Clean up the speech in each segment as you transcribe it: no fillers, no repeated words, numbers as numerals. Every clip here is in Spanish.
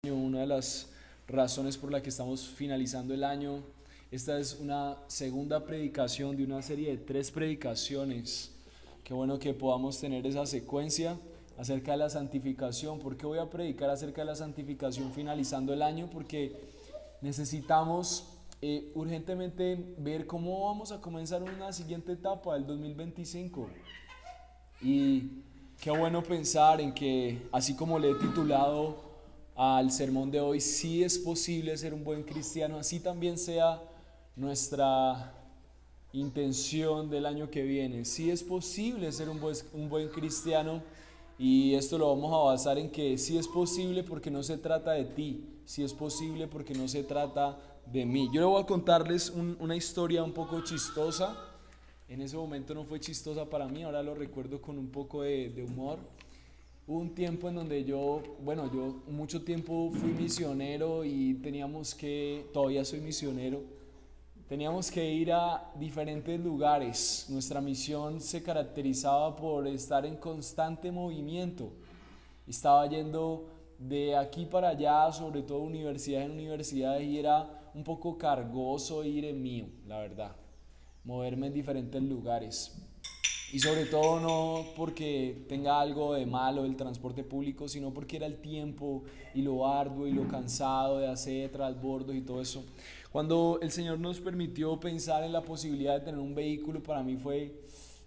Una de las razones por la que estamos finalizando el año. Esta es una segunda predicación de una serie de 3 predicaciones. Qué bueno que podamos tener esa secuencia acerca de la santificación. ¿Por qué voy a predicar acerca de la santificación finalizando el año? Porque necesitamos urgentemente ver cómo vamos a comenzar una siguiente etapa del 2025. Y qué bueno pensar en que, así como le he titulado al sermón de hoy, sí es posible ser un buen cristiano, así también sea nuestra intención del año que viene. Sí es posible ser un buen cristiano, y esto lo vamos a basar en que sí es posible porque no se trata de ti, sí es posible porque no se trata de mí. Yo le voy a contarles una historia un poco chistosa. En ese momento no fue chistosa para mí, ahora lo recuerdo con un poco de humor. Hubo un tiempo en donde yo mucho tiempo fui misionero y todavía soy misionero, teníamos que ir a diferentes lugares. Nuestra misión se caracterizaba por estar en constante movimiento. Estaba yendo de aquí para allá, sobre todo universidad en universidad, y era un poco cargoso ir en mío, la verdad, moverme en diferentes lugares. Y sobre todo no porque tenga algo de malo el transporte público, sino porque era el tiempo y lo arduo y lo cansado de hacer transbordos y todo eso. Cuando el Señor nos permitió pensar en la posibilidad de tener un vehículo, para mí fue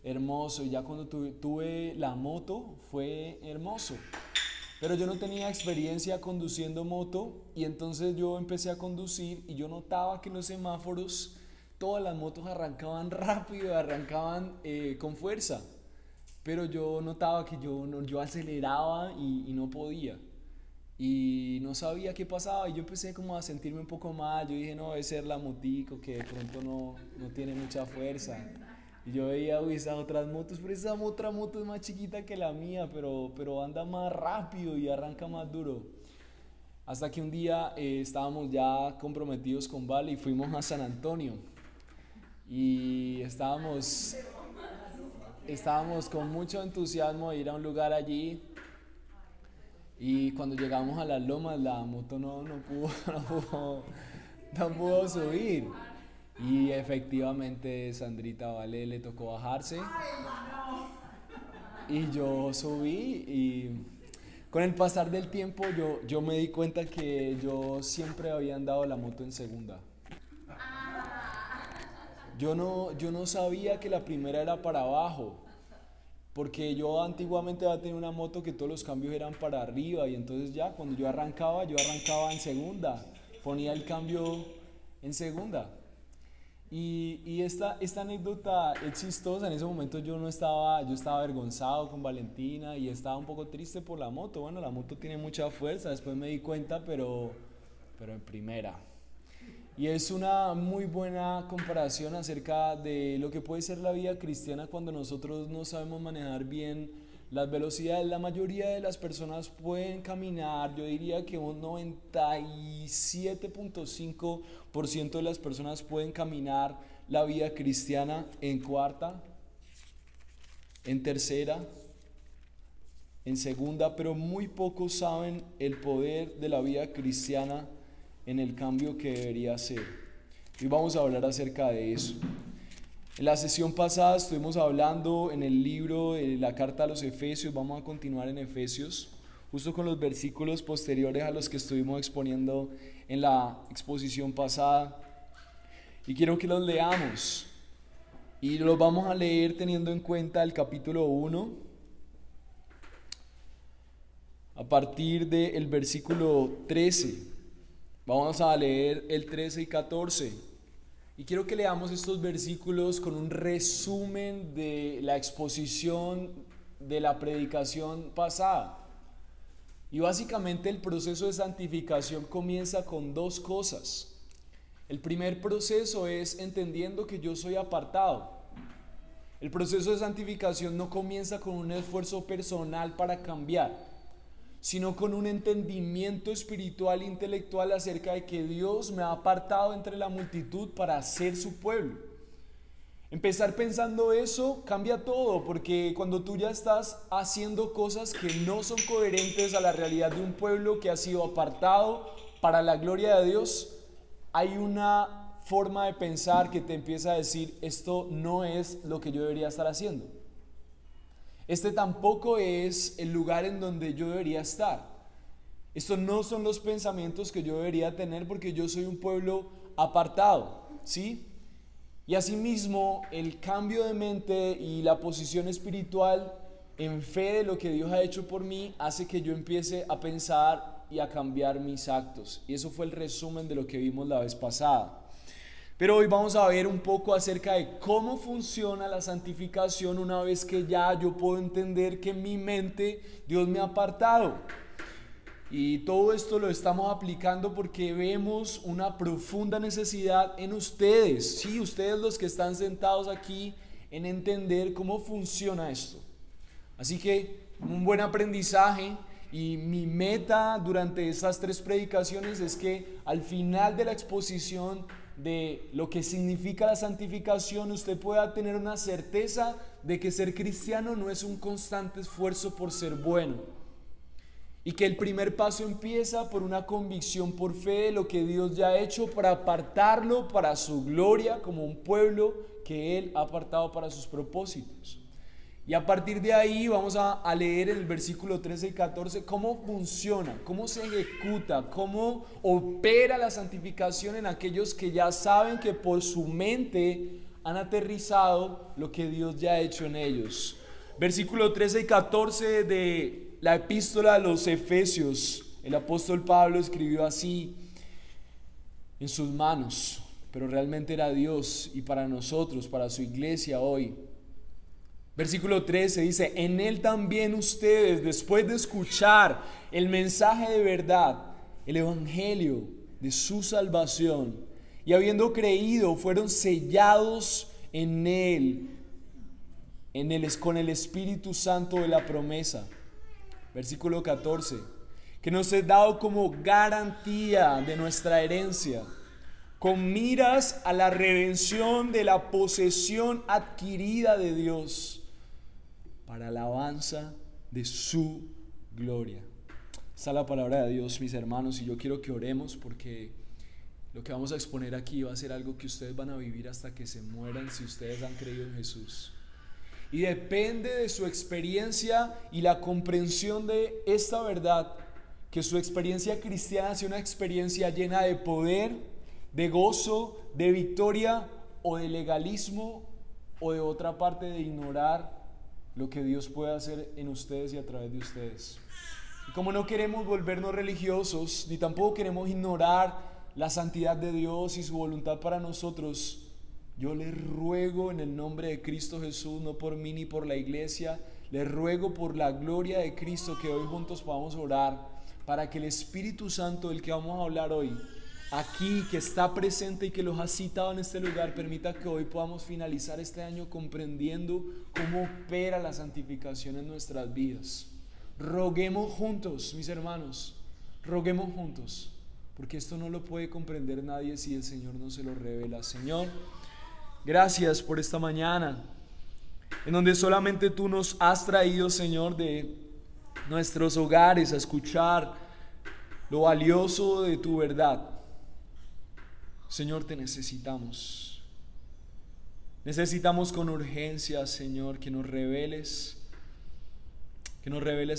hermoso. Y ya cuando tuve la moto fue hermoso. Pero yo no tenía experiencia conduciendo moto, y entonces yo empecé a conducir y yo notaba que en los semáforos todas las motos arrancaban rápido, arrancaban con fuerza, pero yo notaba que yo aceleraba y no podía, y no sabía qué pasaba, y yo empecé como a sentirme un poco mal. Yo dije, no, debe ser la motico que de pronto no tiene mucha fuerza. Y yo veía, uy, esas otras motos, pero esa otra moto es más chiquita que la mía, pero anda más rápido y arranca más duro. Hasta que un día estábamos ya comprometidos con Vale y fuimos a San Antonio. Y estábamos con mucho entusiasmo de ir a un lugar allí. Y cuando llegamos a las lomas, la moto no pudo, no pudo subir. Y efectivamente Sandrita Vale le tocó bajarse. Y yo subí, y con el pasar del tiempo yo me di cuenta que yo siempre había andado la moto en segunda. Yo no sabía que la primera era para abajo, porque yo antiguamente había tenido una moto que todos los cambios eran para arriba, y entonces ya cuando yo arrancaba en segunda, ponía el cambio en segunda. Y esta anécdota es chistosa. En ese momento yo estaba avergonzado con Valentina y estaba un poco triste por la moto. Bueno, la moto tiene mucha fuerza, después me di cuenta, pero en primera. Y es una muy buena comparación acerca de lo que puede ser la vida cristiana cuando nosotros no sabemos manejar bien las velocidades. La mayoría de las personas pueden caminar, yo diría que un 97.5% de las personas pueden caminar la vida cristiana en cuarta, en tercera, en segunda, pero muy pocos saben el poder de la vida cristiana en el cambio que debería ser. Y vamos a hablar acerca de eso. En la sesión pasada estuvimos hablando en el libro de la carta a los Efesios. Vamos a continuar en Efesios, justo con los versículos posteriores a los que estuvimos exponiendo en la exposición pasada. Y quiero que los leamos. Y los vamos a leer teniendo en cuenta el capítulo 1, a partir del versículo 13. Vamos a leer el 13 y 14. Y quiero que leamos estos versículos con un resumen de la exposición de la predicación pasada. Y básicamente el proceso de santificación comienza con 2 cosas. El primer proceso es entendiendo que yo soy apartado. El proceso de santificación no comienza con un esfuerzo personal para cambiar, sino con un entendimiento espiritual e intelectual acerca de que Dios me ha apartado entre la multitud para ser su pueblo. Empezar pensando eso cambia todo, porque cuando tú ya estás haciendo cosas que no son coherentes a la realidad de un pueblo que ha sido apartado para la gloria de Dios, hay una forma de pensar que te empieza a decir, esto no es lo que yo debería estar haciendo. Este tampoco es el lugar en donde yo debería estar. Estos no son los pensamientos que yo debería tener porque yo soy un pueblo apartado, ¿sí? Y asimismo, el cambio de mente y la posición espiritual en fe de lo que Dios ha hecho por mí hace que yo empiece a pensar y a cambiar mis actos. Y eso fue el resumen de lo que vimos la vez pasada. Pero hoy vamos a ver un poco acerca de cómo funciona la santificación una vez que ya yo puedo entender que en mi mente Dios me ha apartado. Y todo esto lo estamos aplicando porque vemos una profunda necesidad en ustedes, sí, ustedes los que están sentados aquí, en entender cómo funciona esto. Así que un buen aprendizaje, y mi meta durante estas 3 predicaciones es que al final de la exposición de lo que significa la santificación, usted pueda tener una certeza de que ser cristiano no es un constante esfuerzo por ser bueno. Y que el primer paso empieza por una convicción por fe de lo que Dios ya ha hecho para apartarlo para su gloria como un pueblo que Él ha apartado para sus propósitos. Y a partir de ahí vamos a leer en el versículo 13 y 14 cómo funciona, cómo se ejecuta, cómo opera la santificación en aquellos que ya saben que por su mente han aterrizado lo que Dios ya ha hecho en ellos. Versículo 13 y 14 de la epístola a los Efesios, el apóstol Pablo escribió así en sus manos, pero realmente era Dios y para nosotros, para su iglesia hoy. Versículo 13 dice, en Él también ustedes, después de escuchar el mensaje de verdad, el evangelio de su salvación, y habiendo creído, fueron sellados en Él, con el Espíritu Santo de la promesa. Versículo 14, que nos es dado como garantía de nuestra herencia, con miras a la redención de la posesión adquirida de Dios, para alabanza de su gloria. Esta es la palabra de Dios, mis hermanos, y yo quiero que oremos porque lo que vamos a exponer aquí va a ser algo que ustedes van a vivir hasta que se mueran si ustedes han creído en Jesús. Y depende de su experiencia y la comprensión de esta verdad, que su experiencia cristiana sea una experiencia llena de poder, de gozo, de victoria o de legalismo o de otra parte de ignorar lo que Dios puede hacer en ustedes y a través de ustedes. Y como no queremos volvernos religiosos, ni tampoco queremos ignorar la santidad de Dios y su voluntad para nosotros, yo les ruego en el nombre de Cristo Jesús, no por mí ni por la iglesia, les ruego por la gloria de Cristo que hoy juntos podamos orar para que el Espíritu Santo del que vamos a hablar hoy, aquí que está presente y que los ha citado en este lugar, permita que hoy podamos finalizar este año comprendiendo cómo opera la santificación en nuestras vidas. Roguemos juntos, mis hermanos, roguemos juntos, porque esto no lo puede comprender nadie si el Señor no se lo revela. Señor, gracias por esta mañana, en donde solamente tú nos has traído, Señor, de nuestros hogares a escuchar lo valioso de tu verdad. Señor, te necesitamos. Necesitamos con urgencia, Señor, que nos reveles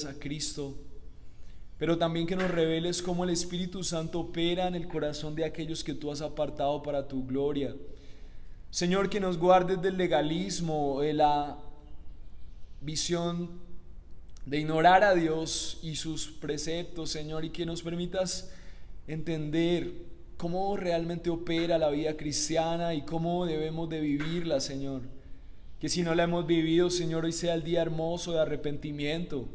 a Cristo, pero también que nos reveles cómo el Espíritu Santo opera en el corazón de aquellos que tú has apartado para tu gloria. Señor, que nos guardes del legalismo, de la visión de ignorar a Dios y sus preceptos, Señor, y que nos permitas entender cómo realmente opera la vida cristiana y cómo debemos de vivirla, Señor. Que si no la hemos vivido, Señor, hoy sea el día hermoso de arrepentimiento.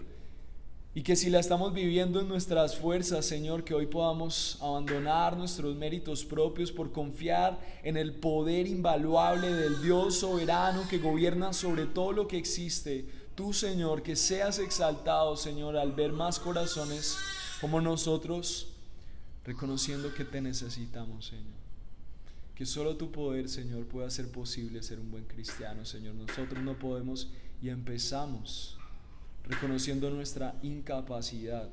Y que si la estamos viviendo en nuestras fuerzas, Señor, que hoy podamos abandonar nuestros méritos propios por confiar en el poder invaluable del Dios soberano que gobierna sobre todo lo que existe. Tú, Señor, que seas exaltado, Señor, al ver más corazones como nosotros, reconociendo que te necesitamos, Señor. que solo tu poder, Señor, puede hacer posible ser un buen cristiano, Señor. Nosotros no podemos y empezamos reconociendo nuestra incapacidad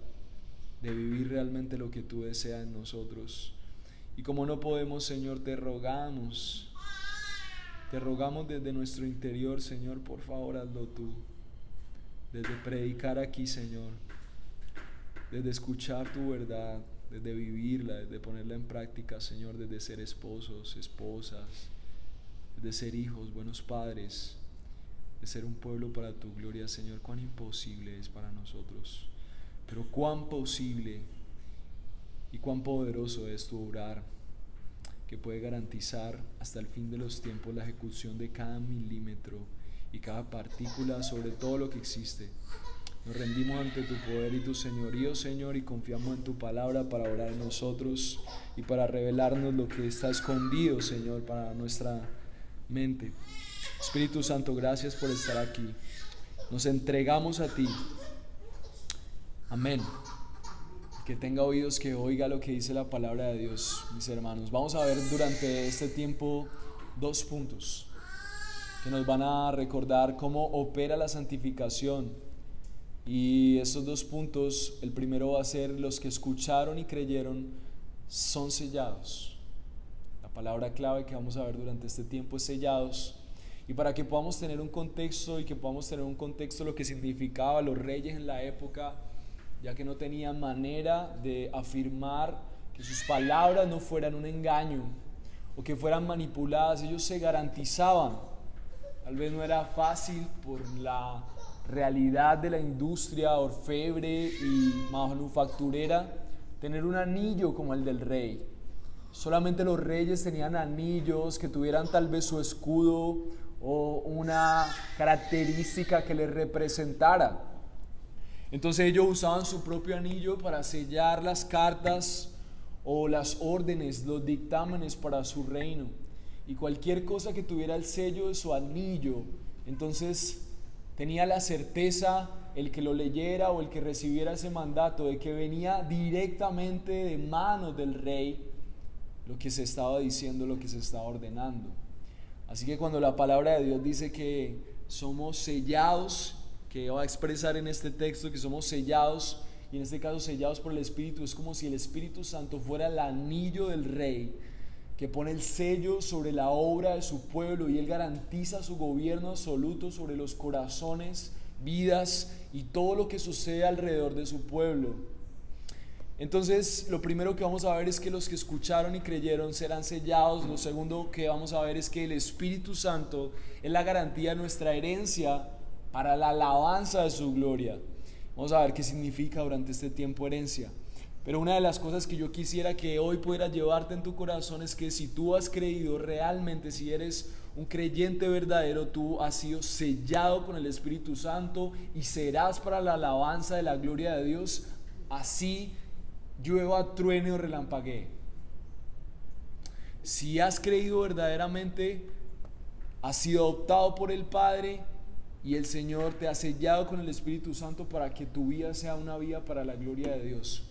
de vivir realmente lo que tú deseas en nosotros. Y como no podemos, Señor, te rogamos desde nuestro interior, Señor, por favor, hazlo tú. Desde predicar aquí, Señor, desde escuchar tu verdad, desde vivirla, desde ponerla en práctica, Señor, desde ser esposos, esposas, desde ser hijos, buenos padres, de ser un pueblo para tu gloria, Señor. Cuán imposible es para nosotros, pero cuán posible y cuán poderoso es tu obrar, que puede garantizar hasta el fin de los tiempos la ejecución de cada milímetro y cada partícula sobre todo lo que existe. Nos rendimos ante tu poder y tu señorío, Señor, y confiamos en tu palabra para orar en nosotros y para revelarnos lo que está escondido, Señor, para nuestra mente. Espíritu Santo, gracias por estar aquí. Nos entregamos a ti. Amén. Que tenga oídos, que oiga lo que dice la palabra de Dios, mis hermanos. Vamos a ver durante este tiempo 2 puntos que nos van a recordar cómo opera la santificación. Y estos 2 puntos, el primero va a ser: los que escucharon y creyeron son sellados. La palabra clave que vamos a ver durante este tiempo es sellados. Y para que podamos tener un contexto de lo que significaba los reyes en la época, ya que no tenían manera de afirmar que sus palabras no fueran un engaño o que fueran manipuladas, ellos se garantizaban. Tal vez no era fácil por la realidad de la industria orfebre y manufacturera tener un anillo como el del rey. Solamente los reyes tenían anillos que tuvieran tal vez su escudo o una característica que les representara. Entonces ellos usaban su propio anillo para sellar las cartas o las órdenes, los dictámenes para su reino. Y cualquier cosa que tuviera el sello de su anillo, entonces tenía la certeza el que lo leyera o el que recibiera ese mandato de que venía directamente de manos del rey lo que se estaba diciendo, lo que se estaba ordenando. Así que cuando la palabra de Dios dice que somos sellados, que va a expresar en este texto que somos sellados, y en este caso sellados por el Espíritu, es como si el Espíritu Santo fuera el anillo del rey que pone el sello sobre la obra de su pueblo, y él garantiza su gobierno absoluto sobre los corazones, vidas y todo lo que sucede alrededor de su pueblo. Entonces, lo primero que vamos a ver es que los que escucharon y creyeron serán sellados. Lo segundo que vamos a ver es que el Espíritu Santo es la garantía de nuestra herencia para la alabanza de su gloria. Vamos a ver qué significa durante este tiempo herencia. Pero una de las cosas que yo quisiera que hoy pudieras llevarte en tu corazón es que si tú has creído realmente, si eres un creyente verdadero, tú has sido sellado con el Espíritu Santo y serás para la alabanza de la gloria de Dios, así llueva, truene o relampaguee. Si has creído verdaderamente, has sido adoptado por el Padre y el Señor te ha sellado con el Espíritu Santo para que tu vida sea una vida para la gloria de Dios.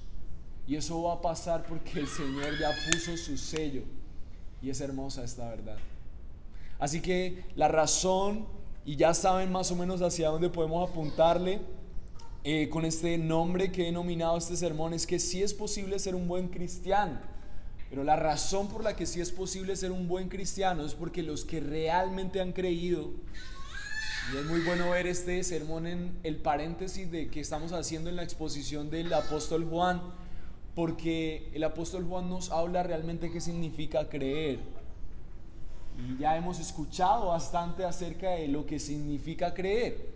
Y eso va a pasar porque el Señor ya puso su sello, y es hermosa esta verdad. Así que la razón, y ya saben más o menos hacia dónde podemos apuntarle con este nombre que he denominado este sermón, es que sí es posible ser un buen cristiano. Pero la razón por la que sí es posible ser un buen cristiano es porque los que realmente han creído, y es muy bueno ver este sermón en el paréntesis de que estamos haciendo en la exposición del apóstol Juan, porque el apóstol Juan nos habla realmente qué significa creer. Y ya hemos escuchado bastante acerca de lo que significa creer.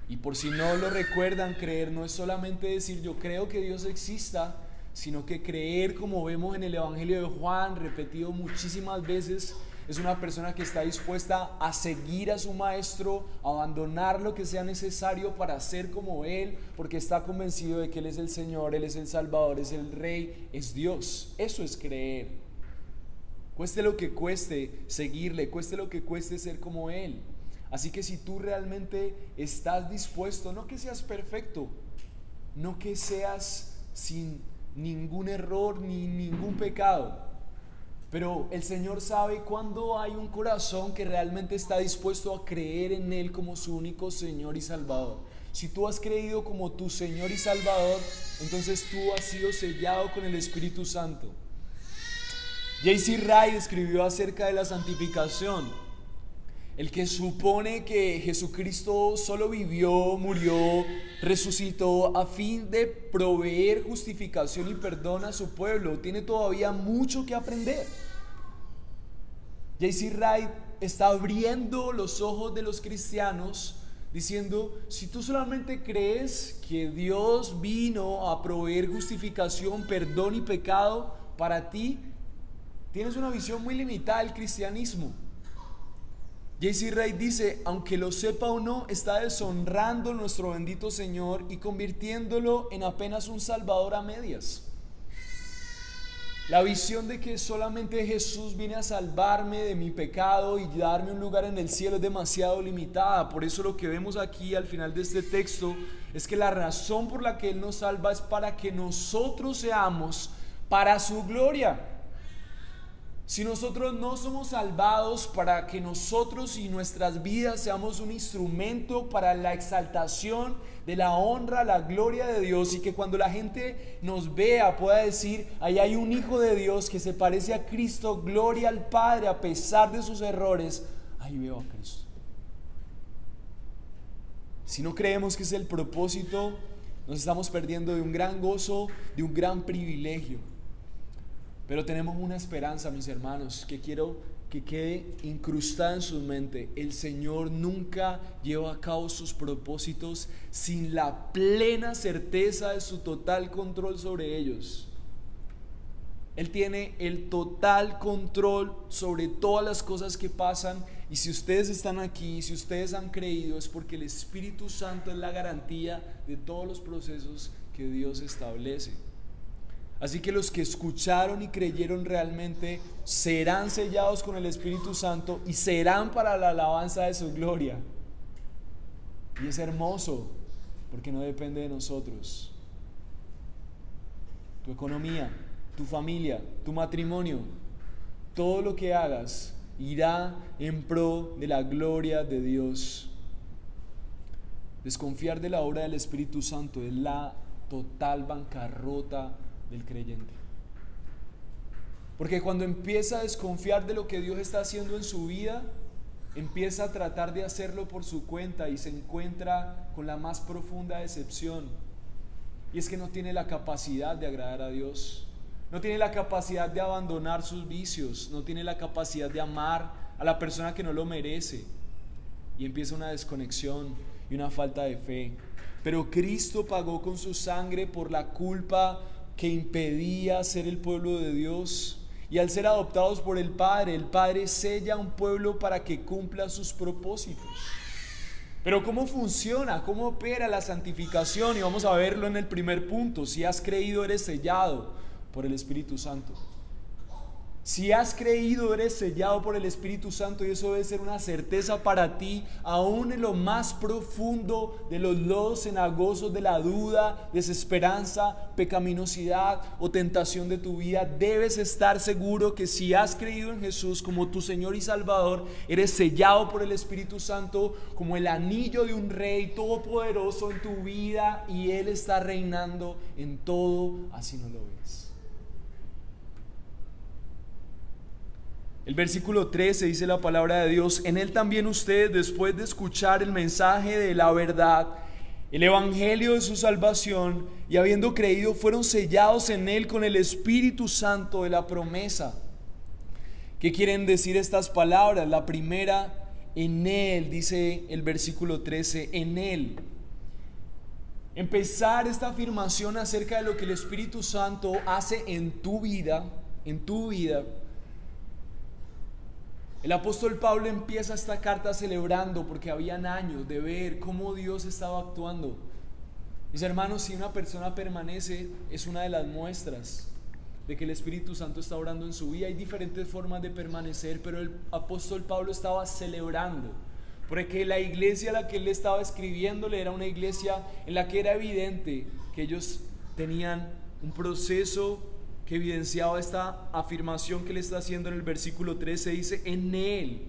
Y por si no lo recuerdan, creer no es solamente decir yo creo que Dios exista, sino que creer, como vemos en el Evangelio de Juan, repetido muchísimas veces, es una persona que está dispuesta a seguir a su maestro, a abandonar lo que sea necesario para ser como él, porque está convencido de que él es el Señor, él es el Salvador, es el Rey, es Dios. Eso es creer. Cueste lo que cueste seguirle, cueste lo que cueste ser como él. Así que si tú realmente estás dispuesto, no que seas perfecto, no que seas sin ningún error ni ningún pecado, Pero el Señor sabe cuándo hay un corazón que realmente está dispuesto a creer en Él como su único Señor y Salvador. Si tú has creído como tu Señor y Salvador, entonces tú has sido sellado con el Espíritu Santo. J.C. Wright escribió acerca de la santificación. El que supone que Jesucristo solo vivió, murió, resucitó a fin de proveer justificación y perdón a su pueblo, tiene todavía mucho que aprender. J.C. Wright está abriendo los ojos de los cristianos diciendo, si tú solamente crees que Dios vino a proveer justificación, perdón y pecado para ti, tienes una visión muy limitada del cristianismo. J.C. Wright dice, aunque lo sepa o no, está deshonrando a nuestro bendito Señor y convirtiéndolo en apenas un salvador a medias. La visión de que solamente Jesús viene a salvarme de mi pecado y darme un lugar en el cielo es demasiado limitada. Por eso lo que vemos aquí al final de este texto es que la razón por la que Él nos salva es para que nosotros seamos para su gloria. Si nosotros no somos salvados para que nosotros y nuestras vidas seamos un instrumento para la exaltación de la honra, la gloria de Dios, y que cuando la gente nos vea pueda decir, ahí hay un hijo de Dios que se parece a Cristo, gloria al Padre a pesar de sus errores, ahí veo a Cristo. Si no creemos que es el propósito, nos estamos perdiendo de un gran gozo, de un gran privilegio. Pero tenemos una esperanza, mis hermanos, que quiero que quede incrustada en su mente. El Señor nunca lleva a cabo sus propósitos sin la plena certeza de su total control sobre ellos. Él tiene el total control sobre todas las cosas que pasan, y si ustedes están aquí, si ustedes han creído, es porque el Espíritu Santo es la garantía de todos los procesos que Dios establece. Así que los que escucharon y creyeron realmente serán sellados con el Espíritu Santo y serán para la alabanza de su gloria. Y es hermoso porque no depende de nosotros. Tu economía, tu familia, tu matrimonio, todo lo que hagas irá en pro de la gloria de Dios. Desconfiar de la obra del Espíritu Santo es la total bancarrota del creyente. Porque cuando empieza a desconfiar de lo que Dios está haciendo en su vida, empieza a tratar de hacerlo por su cuenta y se encuentra con la más profunda decepción. Y es que no tiene la capacidad de agradar a Dios, no tiene la capacidad de abandonar sus vicios, no tiene la capacidad de amar a la persona que no lo merece, y empieza una desconexión y una falta de fe. Pero Cristo pagó con su sangre por la culpa que impedía ser el pueblo de Dios, y al ser adoptados por el Padre sella a un pueblo para que cumpla sus propósitos. Pero ¿cómo funciona? ¿Cómo opera la santificación? Y vamos a verlo en el primer punto. Si has creído, eres sellado por el Espíritu Santo. Si has creído, eres sellado por el Espíritu Santo, y eso debe ser una certeza para ti, aún en lo más profundo de los lodos cenagosos de la duda, desesperanza, pecaminosidad o tentación de tu vida. Debes estar seguro que si has creído en Jesús como tu Señor y Salvador, eres sellado por el Espíritu Santo como el anillo de un rey todopoderoso en tu vida, y Él está reinando en todo, así no lo ves. El versículo 13 dice la palabra de Dios: en Él también ustedes, después de escuchar el mensaje de la verdad, el evangelio de su salvación, y habiendo creído, fueron sellados en Él con el Espíritu Santo de la promesa. ¿Qué quieren decir estas palabras? La primera, en Él, dice el versículo 13, en Él. Empezar esta afirmación acerca de lo que el Espíritu Santo hace en tu vida, el apóstol Pablo empieza esta carta celebrando porque habían años de ver cómo Dios estaba actuando. Mis hermanos, si una persona permanece, es una de las muestras de que el Espíritu Santo está obrando en su vida. Hay diferentes formas de permanecer, pero el apóstol Pablo estaba celebrando, porque la iglesia a la que él estaba escribiéndole era una iglesia en la que era evidente que ellos tenían un proceso que evidenciaba esta afirmación que le está haciendo en el versículo 13. Dice, en Él.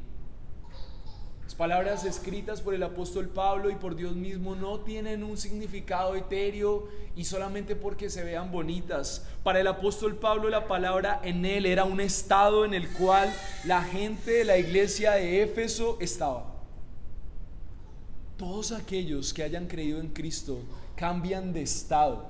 Las palabras escritas por el apóstol Pablo y por Dios mismo no tienen un significado etéreo y solamente porque se vean bonitas. Para el apóstol Pablo la palabra en Él era un estado en el cual la gente de la iglesia de Éfeso estaba. Todos aquellos que hayan creído en Cristo cambian de estado.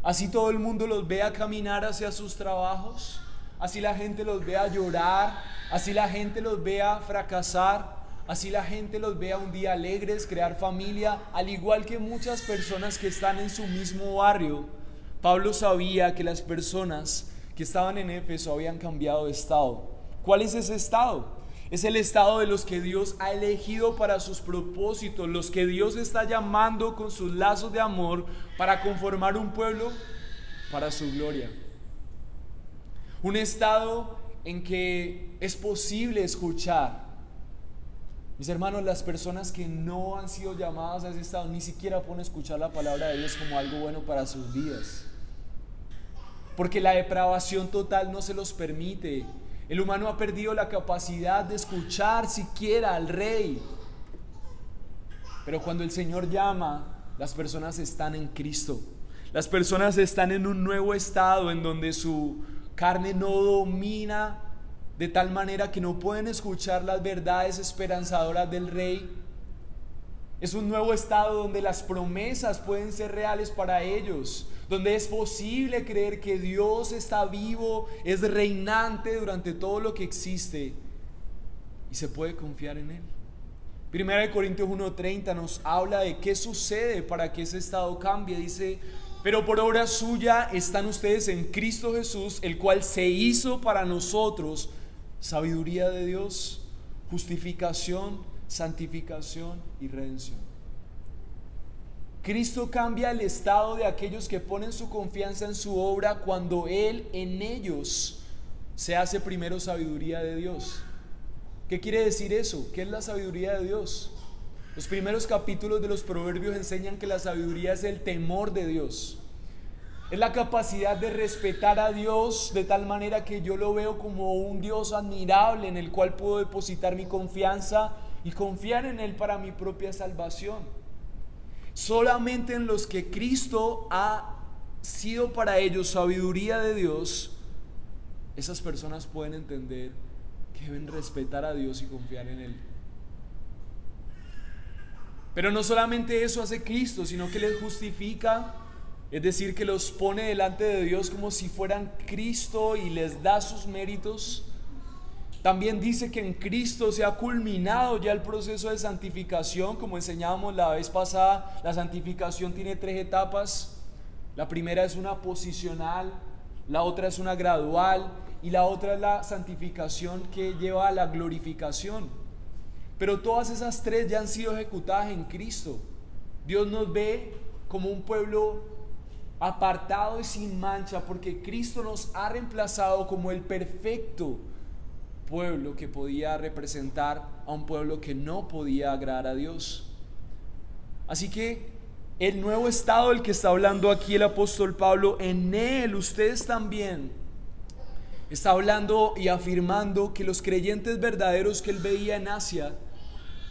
Así todo el mundo los vea caminar hacia sus trabajos, así la gente los vea llorar, así la gente los vea fracasar, así la gente los vea un día alegres, crear familia, al igual que muchas personas que están en su mismo barrio. Pablo sabía que las personas que estaban en Éfeso habían cambiado de estado. ¿Cuál es ese estado? Es el estado de los que Dios ha elegido para sus propósitos, los que Dios está llamando con sus lazos de amor para conformar un pueblo para su gloria. Un estado en que es posible escuchar. Mis hermanos, las personas que no han sido llamadas a ese estado ni siquiera pueden escuchar la palabra de Dios como algo bueno para sus vidas, porque la depravación total no se los permite. El humano ha perdido la capacidad de escuchar siquiera al Rey. Pero cuando el Señor llama, las personas están en Cristo. Las personas están en un nuevo estado en donde su carne no domina de tal manera que no pueden escuchar las verdades esperanzadoras del Rey. Es un nuevo estado donde las promesas pueden ser reales para ellos, donde es posible creer que Dios está vivo, es reinante durante todo lo que existe y se puede confiar en Él. 1 Corintios 1:30 nos habla de qué sucede para que ese estado cambie. Dice, pero por obra suya están ustedes en Cristo Jesús, el cual se hizo para nosotros sabiduría de Dios, justificación, santificación y redención. Cristo cambia el estado de aquellos que ponen su confianza en su obra cuando Él en ellos se hace primero sabiduría de Dios. ¿Qué quiere decir eso? ¿Qué es la sabiduría de Dios? Los primeros capítulos de los Proverbios enseñan que la sabiduría es el temor de Dios. Es la capacidad de respetar a Dios de tal manera que yo lo veo como un Dios admirable en el cual puedo depositar mi confianza y confiar en Él para mi propia salvación. Solamente en los que Cristo ha sido para ellos sabiduría de Dios, esas personas pueden entender que deben respetar a Dios y confiar en Él. Pero no solamente eso hace Cristo, sino que les justifica, es decir, que los pone delante de Dios como si fueran Cristo y les da sus méritos. También dice que en Cristo se ha culminado ya el proceso de santificación, como enseñábamos la vez pasada. La santificación tiene 3 etapas. La primera es una posicional, la otra es una gradual y la otra es la santificación que lleva a la glorificación. Pero todas esas 3 ya han sido ejecutadas en Cristo. Dios nos ve como un pueblo apartado y sin mancha, porque Cristo nos ha reemplazado como el perfecto pueblo que podía representar a un pueblo que no podía agradar a Dios. Así que el nuevo estado del que está hablando aquí el apóstol Pablo, en Él ustedes también, está hablando y afirmando que los creyentes verdaderos que Él veía en Asia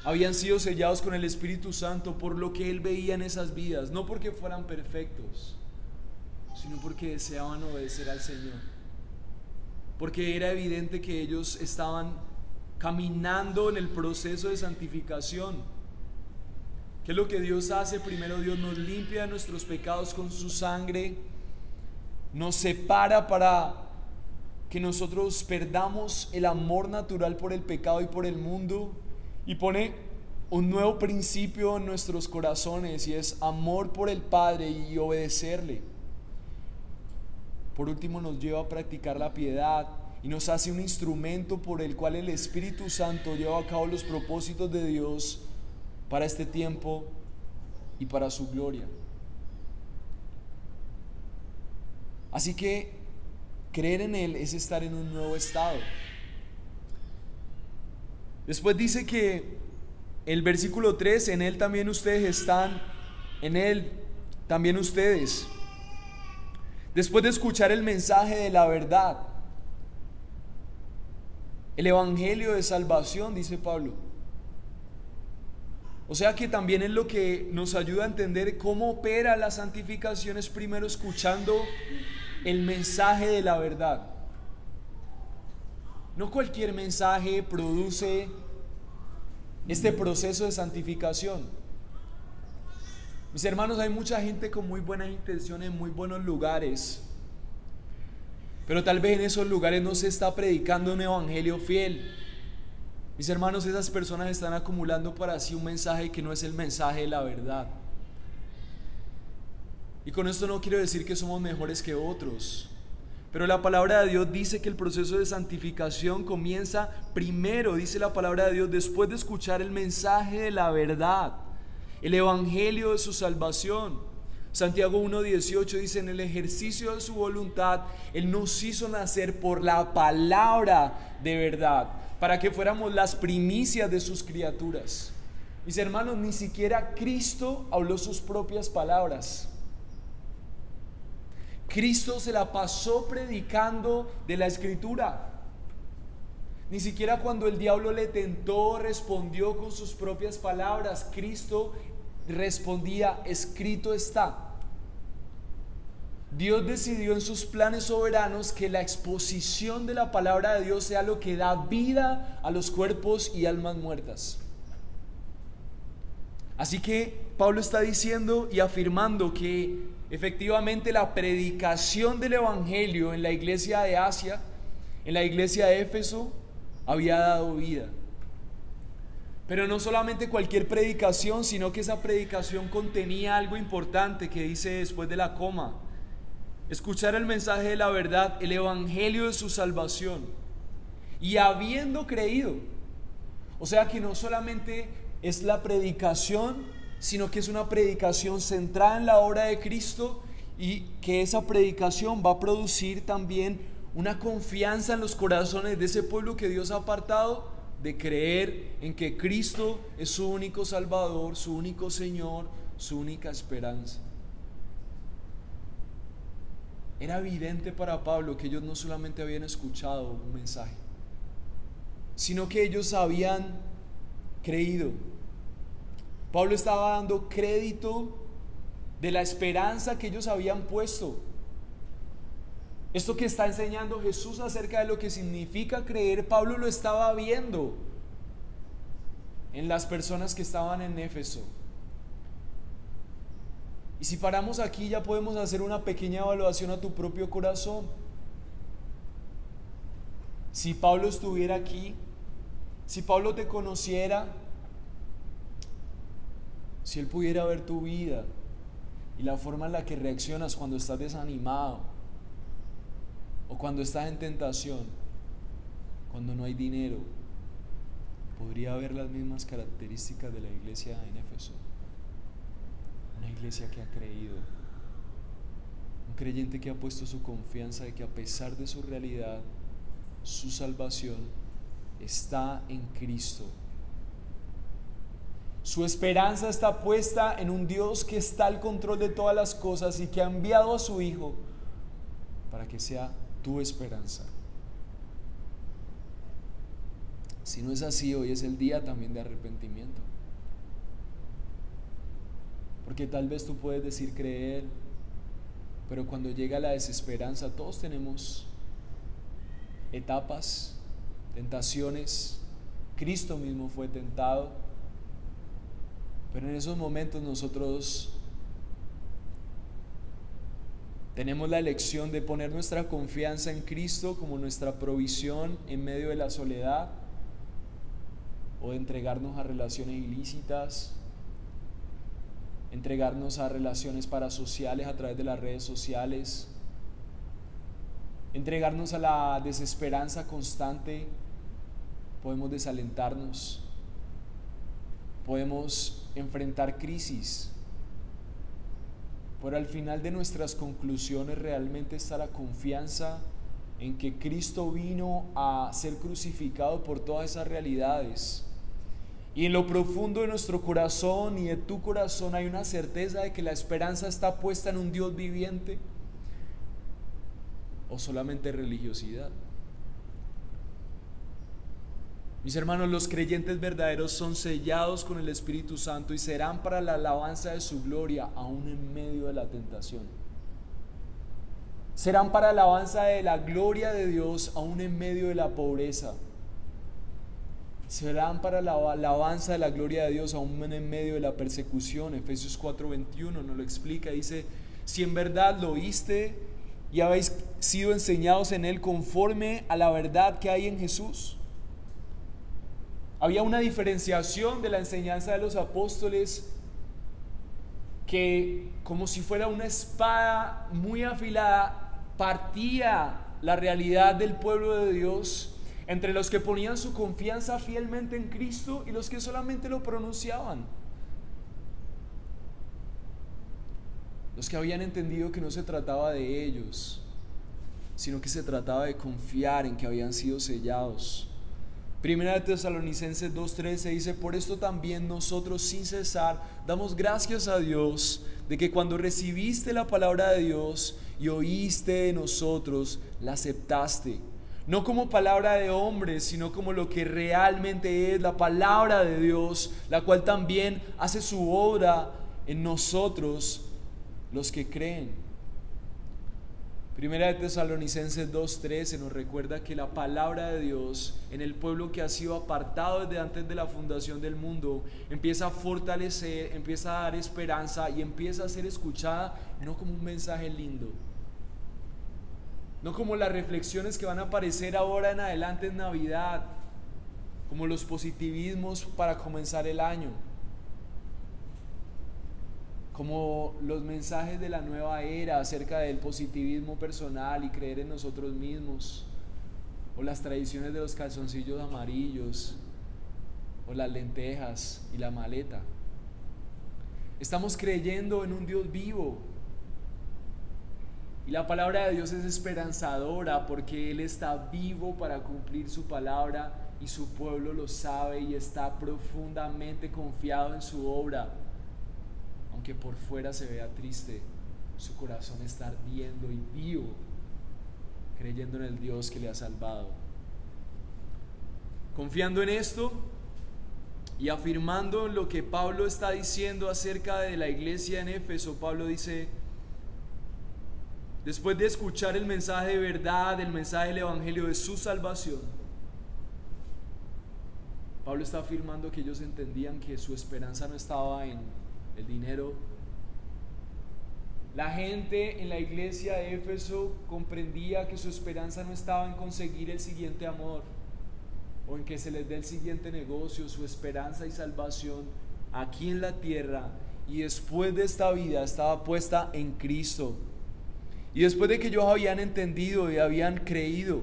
habían sido sellados con el Espíritu Santo por lo que Él veía en esas vidas, no porque fueran perfectos, sino porque deseaban obedecer al Señor. Porque era evidente que ellos estaban caminando en el proceso de santificación. ¿Qué es lo que Dios hace? Primero Dios nos limpia de nuestros pecados con su sangre, nos separa para que nosotros perdamos el amor natural por el pecado y por el mundo, y pone un nuevo principio en nuestros corazones, y es amor por el Padre y obedecerle. Por último, nos lleva a practicar la piedad y nos hace un instrumento por el cual el Espíritu Santo lleva a cabo los propósitos de Dios para este tiempo y para su gloria. Así que creer en Él es estar en un nuevo estado. Después dice que el versículo 3, en Él también ustedes están, en Él también ustedes, después de escuchar el mensaje de la verdad, el evangelio de salvación, dice Pablo. O sea que también es lo que nos ayuda a entender cómo opera la santificación, es primero escuchando el mensaje de la verdad. No cualquier mensaje produce este proceso de santificación. Mis hermanos, hay mucha gente con muy buenas intenciones en muy buenos lugares, pero tal vez en esos lugares no se está predicando un evangelio fiel. Mis hermanos, esas personas están acumulando para sí un mensaje que no es el mensaje de la verdad. Y con esto no quiero decir que somos mejores que otros, pero la palabra de Dios dice que el proceso de santificación comienza primero, dice la palabra de Dios, después de escuchar el mensaje de la verdad, el evangelio de su salvación. Santiago 1:18 dice: en el ejercicio de su voluntad, Él nos hizo nacer por la palabra de verdad, para que fuéramos las primicias de sus criaturas. Mis hermanos, ni siquiera Cristo habló sus propias palabras. Cristo se la pasó predicando de la Escritura. Ni siquiera cuando el diablo le tentó respondió con sus propias palabras. Cristo respondía: escrito está. Dios decidió en sus planes soberanos que la exposición de la palabra de Dios sea lo que da vida a los cuerpos y almas muertas. Así que Pablo está diciendo y afirmando que efectivamente la predicación del evangelio en la iglesia de Asia, en la iglesia de Éfeso, había dado vida. Pero no solamente cualquier predicación, sino que esa predicación contenía algo importante que dice después de la coma: escuchar el mensaje de la verdad, el evangelio de su salvación, y habiendo creído. O sea que no solamente es la predicación, sino que es una predicación centrada en la obra de Cristo, y que esa predicación va a producir también una confianza en los corazones de ese pueblo que Dios ha apartado, de creer en que Cristo es su único Salvador, su único Señor, su única esperanza. Era evidente para Pablo que ellos no solamente habían escuchado un mensaje, sino que ellos habían creído. Pablo estaba dando crédito de la esperanza que ellos habían puesto. Esto que está enseñando Jesús acerca de lo que significa creer, Pablo lo estaba viendo en las personas que estaban en Éfeso. Y si paramos aquí, ya podemos hacer una pequeña evaluación a tu propio corazón. Si Pablo estuviera aquí, si Pablo te conociera, si él pudiera ver tu vida y la forma en la que reaccionas cuando estás desanimado, o cuando estás en tentación, cuando no hay dinero, podría haber las mismas características de la iglesia en Éfeso. Una iglesia que ha creído, un creyente que ha puesto su confianza de que a pesar de su realidad, su salvación está en Cristo. Su esperanza está puesta en un Dios que está al control de todas las cosas y que ha enviado a su Hijo para que sea tu esperanza. Si no es así, hoy es el día también de arrepentimiento. Porque tal vez tú puedes decir creer, pero cuando llega la desesperanza, todos tenemos etapas, tentaciones. Cristo mismo fue tentado, pero en esos momentos nosotros tenemos la elección de poner nuestra confianza en Cristo como nuestra provisión en medio de la soledad, o de entregarnos a relaciones ilícitas, entregarnos a relaciones parasociales a través de las redes sociales, entregarnos a la desesperanza constante. Podemos desalentarnos, podemos enfrentar crisis, pero al final de nuestras conclusiones realmente está la confianza en que Cristo vino a ser crucificado por todas esas realidades. Y en lo profundo de nuestro corazón y de tu corazón hay una certeza de que la esperanza está puesta en un Dios viviente, o solamente religiosidad. Mis hermanos, los creyentes verdaderos son sellados con el Espíritu Santo y serán para la alabanza de su gloria aún en medio de la tentación. Serán para la alabanza de la gloria de Dios aún en medio de la pobreza. Serán para la alabanza de la gloria de Dios aún en medio de la persecución. Efesios 4:21 nos lo explica, dice: si en verdad lo oíste y habéis sido enseñados en él conforme a la verdad que hay en Jesús. Había una diferenciación de la enseñanza de los apóstoles que, como si fuera una espada muy afilada, partía la realidad del pueblo de Dios entre los que ponían su confianza fielmente en Cristo y los que solamente lo pronunciaban. Los que habían entendido que no se trataba de ellos, sino que se trataba de confiar en que habían sido sellados. Primera de Tesalonicenses 2:13 dice: por esto también nosotros sin cesar damos gracias a Dios de que cuando recibiste la palabra de Dios y oíste de nosotros, la aceptaste, no como palabra de hombres, sino como lo que realmente es la palabra de Dios, la cual también hace su obra en nosotros los que creen. Primera de Tesalonicenses 2:13 nos recuerda que la palabra de Dios en el pueblo que ha sido apartado desde antes de la fundación del mundo empieza a fortalecer, empieza a dar esperanza y empieza a ser escuchada no como un mensaje lindo, no como las reflexiones que van a aparecer ahora en adelante en Navidad, como los positivismos para comenzar el año, como los mensajes de la nueva era acerca del positivismo personal y creer en nosotros mismos, o las tradiciones de los calzoncillos amarillos, o las lentejas y la maleta. Estamos creyendo en un Dios vivo, y la palabra de Dios es esperanzadora porque Él está vivo para cumplir su palabra y su pueblo lo sabe y está profundamente confiado en su obra. Aunque por fuera se vea triste, su corazón está ardiendo y vivo, creyendo en el Dios que le ha salvado. Confiando en esto y afirmando lo que Pablo está diciendo acerca de la iglesia en Éfeso, Pablo dice: después de escuchar el mensaje de verdad, el mensaje del evangelio de su salvación, Pablo está afirmando que ellos entendían que su esperanza no estaba en el dinero. La gente en la iglesia de Éfeso comprendía que su esperanza no estaba en conseguir el siguiente amor o en que se les dé el siguiente negocio. Su esperanza y salvación aquí en la tierra y después de esta vida estaba puesta en Cristo. Y después de que ellos habían entendido y habían creído,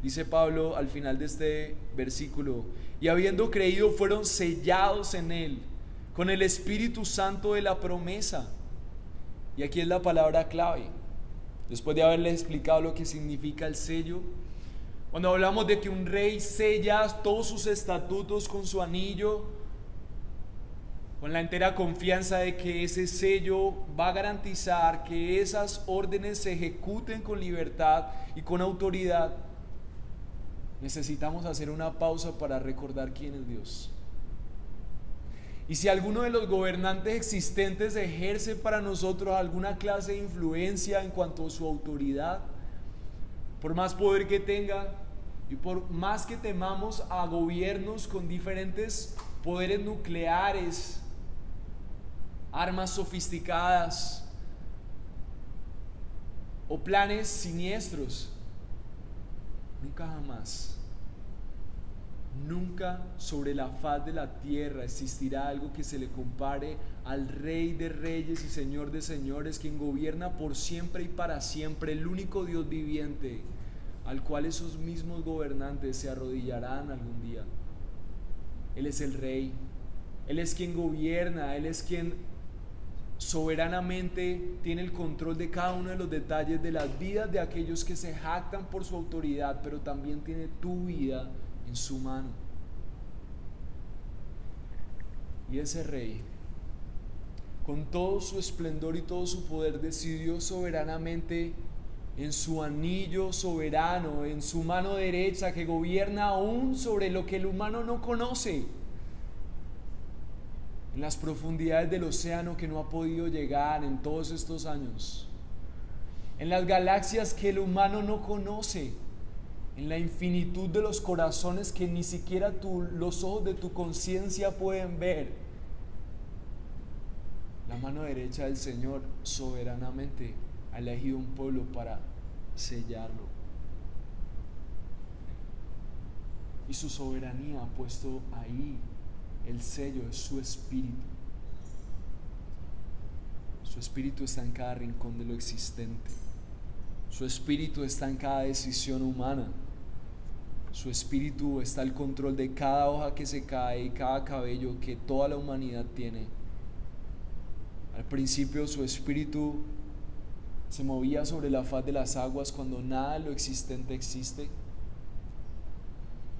dice Pablo al final de este versículo, y habiendo creído fueron sellados en Él con el Espíritu Santo de la promesa. Y aquí es la palabra clave. Después de haberles explicado lo que significa el sello, cuando hablamos de que un rey sella todos sus estatutos con su anillo, con la entera confianza de que ese sello va a garantizar que esas órdenes se ejecuten con libertad y con autoridad, necesitamos hacer una pausa para recordar quién es Dios. Y si alguno de los gobernantes existentes ejerce para nosotros alguna clase de influencia en cuanto a su autoridad, por más poder que tenga y por más que temamos a gobiernos con diferentes poderes nucleares, armas sofisticadas o planes siniestros, nunca sobre la faz de la tierra existirá algo que se le compare al Rey de Reyes y Señor de Señores, quien gobierna por siempre y para siempre, el único Dios viviente, al cual esos mismos gobernantes se arrodillarán algún día. Él es el Rey, Él es quien gobierna, Él es quien soberanamente tiene el control de cada uno de los detalles de las vidas de aquellos que se jactan por su autoridad, pero también tiene tu vida en su mano. Y ese Rey, con todo su esplendor y todo su poder, decidió soberanamente en su anillo soberano, en su mano derecha que gobierna aún sobre lo que el humano no conoce, en las profundidades del océano que no ha podido llegar en todos estos años, en las galaxias que el humano no conoce, en la infinitud de los corazones que ni siquiera los ojos de tu conciencia pueden ver. La mano derecha del Señor soberanamente ha elegido un pueblo para sellarlo. Y su soberanía ha puesto ahí el sello de su espíritu. Su espíritu está en cada rincón de lo existente. Su espíritu está en cada decisión humana. Su espíritu está al control de cada hoja que se cae y cada cabello que toda la humanidad tiene. Al principio su espíritu se movía sobre la faz de las aguas cuando nada de lo existente existe.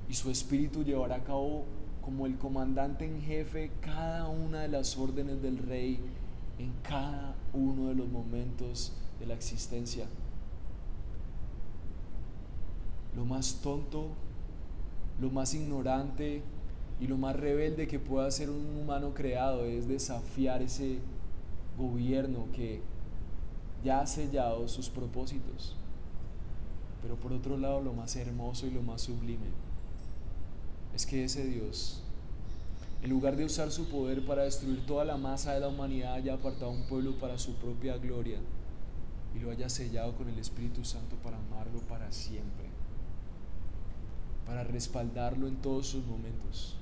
Y su espíritu llevará a cabo como el comandante en jefe cada una de las órdenes del rey en cada uno de los momentos de la existencia. Lo más tonto, lo más ignorante y lo más rebelde que pueda hacer un humano creado es desafiar ese gobierno que ya ha sellado sus propósitos. Pero por otro lado, lo más hermoso y lo más sublime es que ese Dios, en lugar de usar su poder para destruir toda la masa de la humanidad, haya apartado un pueblo para su propia gloria y lo haya sellado con el Espíritu Santo para amarlo para siempre, para respaldarlo en todos sus momentos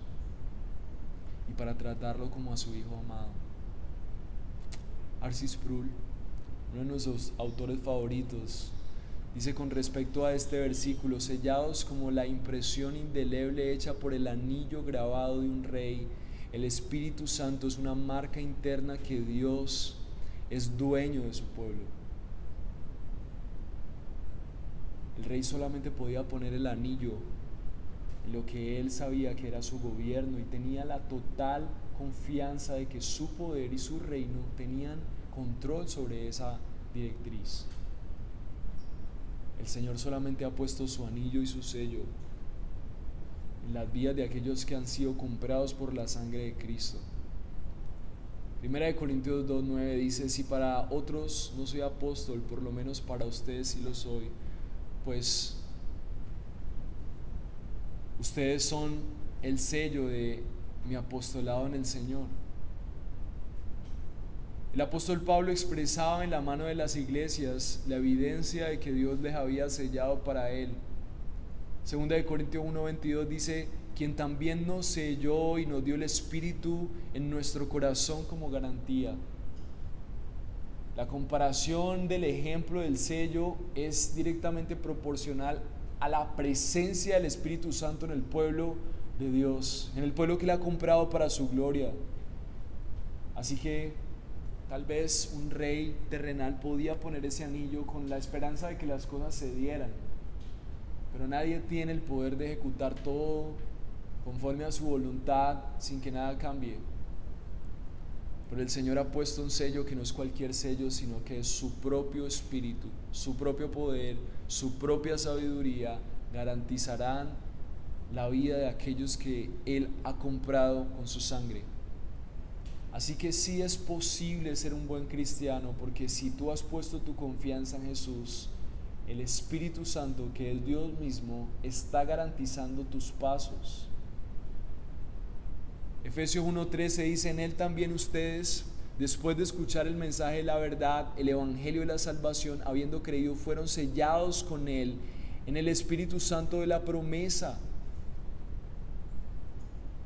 y para tratarlo como a su Hijo amado. R.C. Sproul, uno de nuestros autores favoritos, dice con respecto a este versículo: sellados como la impresión indeleble hecha por el anillo grabado de un rey, el Espíritu Santo es una marca interna que Dios es dueño de su pueblo. El rey solamente podía poner el anillo en lo que él sabía que era su gobierno y tenía la total confianza de que su poder y su reino tenían control sobre esa directriz. El Señor solamente ha puesto su anillo y su sello en las vidas de aquellos que han sido comprados por la sangre de Cristo. 1 Corintios 2:9 dice: si para otros no soy apóstol, por lo menos para ustedes sí lo soy, pues ustedes son el sello de mi apostolado en el Señor. El apóstol Pablo expresaba en la mano de las iglesias la evidencia de que Dios les había sellado para él. 2 Corintios 1:22 dice: quien también nos selló y nos dio el Espíritu en nuestro corazón como garantía. La comparación del ejemplo del sello es directamente proporcional a la presencia del Espíritu Santo en el pueblo de Dios, en el pueblo que le ha comprado para su gloria. Así que tal vez un rey terrenal podía poner ese anillo con la esperanza de que las cosas se dieran, pero nadie tiene el poder de ejecutar todo conforme a su voluntad sin que nada cambie. Pero el Señor ha puesto un sello que no es cualquier sello, sino que es su propio espíritu, su propio poder, su propia sabiduría garantizarán la vida de aquellos que Él ha comprado con su sangre. Así que sí es posible ser un buen cristiano, porque si tú has puesto tu confianza en Jesús, el Espíritu Santo, que es Dios mismo, está garantizando tus pasos. Efesios 1:13 dice: en Él también ustedes, después de escuchar el mensaje de la verdad, el evangelio de la salvación, habiendo creído, fueron sellados con Él en el Espíritu Santo de la promesa.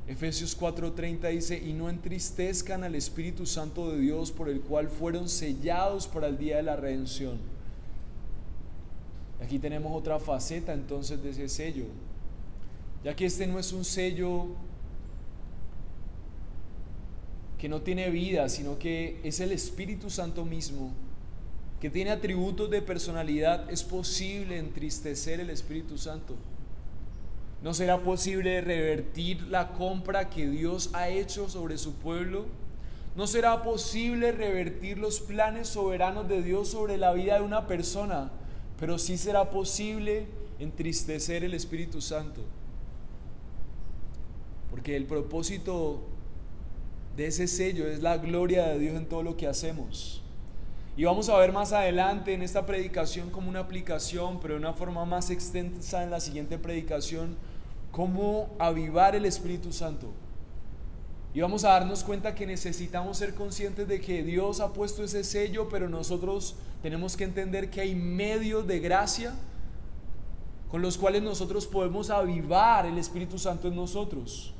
Efesios 4:30 dice: y no entristezcan al Espíritu Santo de Dios, por el cual fueron sellados para el día de la redención. Aquí tenemos otra faceta entonces de ese sello, ya que este no es un sello que no tiene vida, sino que es el Espíritu Santo mismo, que tiene atributos de personalidad. Es posible entristecer el Espíritu Santo. ¿No será posible revertir la compra que Dios ha hecho sobre su pueblo? ¿No será posible revertir los planes soberanos de Dios sobre la vida de una persona? pero sí será posible entristecer el Espíritu Santo, porque el propósito de ese sello es la gloria de Dios en todo lo que hacemos. Y vamos a ver más adelante en esta predicación como una aplicación, pero de una forma más extensa en la siguiente predicación, cómo avivar el Espíritu Santo. Y vamos a darnos cuenta que necesitamos ser conscientes de que Dios ha puesto ese sello, pero nosotros tenemos que entender que hay medios de gracia con los cuales nosotros podemos avivar el Espíritu Santo en nosotros.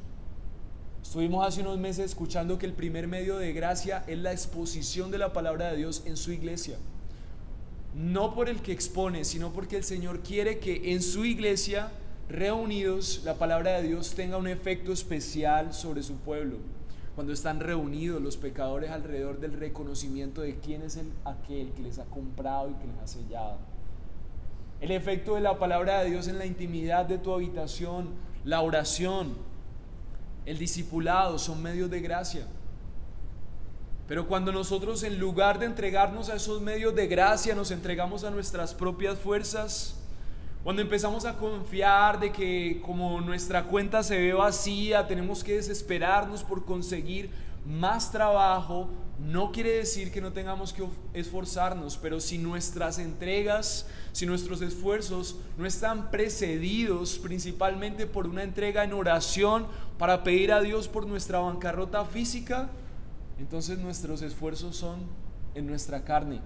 Estuvimos hace unos meses escuchando que el primer medio de gracia es la exposición de la palabra de Dios en su iglesia. No por el que expone, sino porque el Señor quiere que en su iglesia, reunidos, la palabra de Dios tenga un efecto especial sobre su pueblo. Cuando están reunidos los pecadores alrededor del reconocimiento de quién es aquel que les ha comprado y que les ha sellado. El efecto de la palabra de Dios en la intimidad de tu habitación, la oración, el discipulado son medios de gracia. Pero cuando nosotros, en lugar de entregarnos a esos medios de gracia, nos entregamos a nuestras propias fuerzas, cuando empezamos a confiar de que como nuestra cuenta se ve vacía, tenemos que desesperarnos por conseguir más trabajo, no quiere decir que no tengamos que esforzarnos, pero si nuestras entregas, si nuestros esfuerzos no están precedidos principalmente por una entrega en oración para pedir a Dios por nuestra bancarrota física, entonces nuestros esfuerzos son en nuestra carne.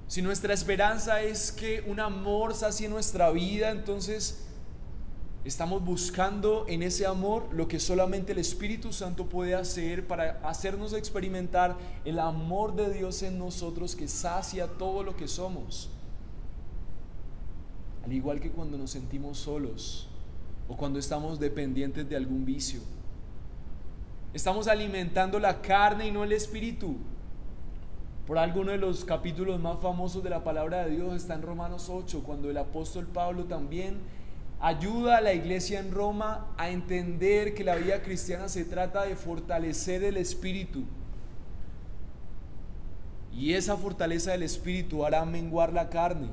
Si nuestra esperanza es que un amor sacie nuestra vida, entonces estamos buscando en ese amor lo que solamente el Espíritu Santo puede hacer para hacernos experimentar el amor de Dios en nosotros que sacia todo lo que somos. Al igual que cuando nos sentimos solos o cuando estamos dependientes de algún vicio. Estamos alimentando la carne y no el espíritu. Por alguno de los capítulos más famosos de la palabra de Dios está en Romanos 8, cuando el apóstol Pablo también ayuda a la iglesia en Roma a entender que la vida cristiana se trata de fortalecer el espíritu. Y esa fortaleza del espíritu hará menguar la carne.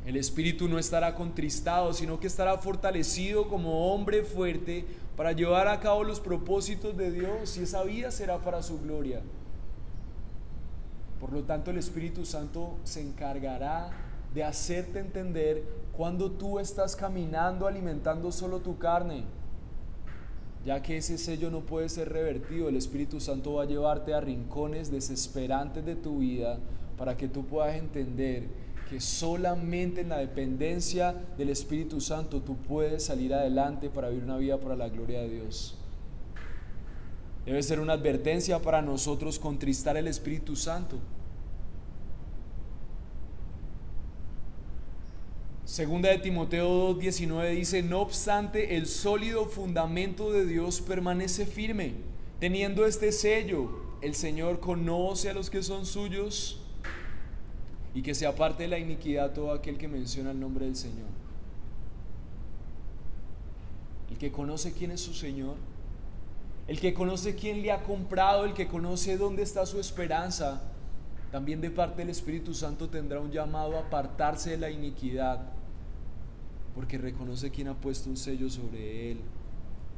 El espíritu no estará contristado, sino que estará fortalecido como hombre fuerte para llevar a cabo los propósitos de Dios, y esa vida será para su gloria. Por lo tanto, el Espíritu Santo se encargará de hacerte entender cuando tú estás caminando alimentando solo tu carne, ya que ese sello no puede ser revertido. El Espíritu Santo va a llevarte a rincones desesperantes de tu vida para que tú puedas entender que solamente en la dependencia del Espíritu Santo tú puedes salir adelante para vivir una vida para la gloria de Dios. Debe ser una advertencia para nosotros contristar el Espíritu Santo. Segunda de Timoteo 2:19 dice: no obstante, el sólido fundamento de Dios permanece firme, teniendo este sello: el Señor conoce a los que son suyos, y que se aparte de la iniquidad todo aquel que menciona el nombre del Señor. El que conoce quién es su Señor, el que conoce quién le ha comprado, el que conoce dónde está su esperanza, también de parte del Espíritu Santo tendrá un llamado a apartarse de la iniquidad, porque reconoce quién ha puesto un sello sobre él.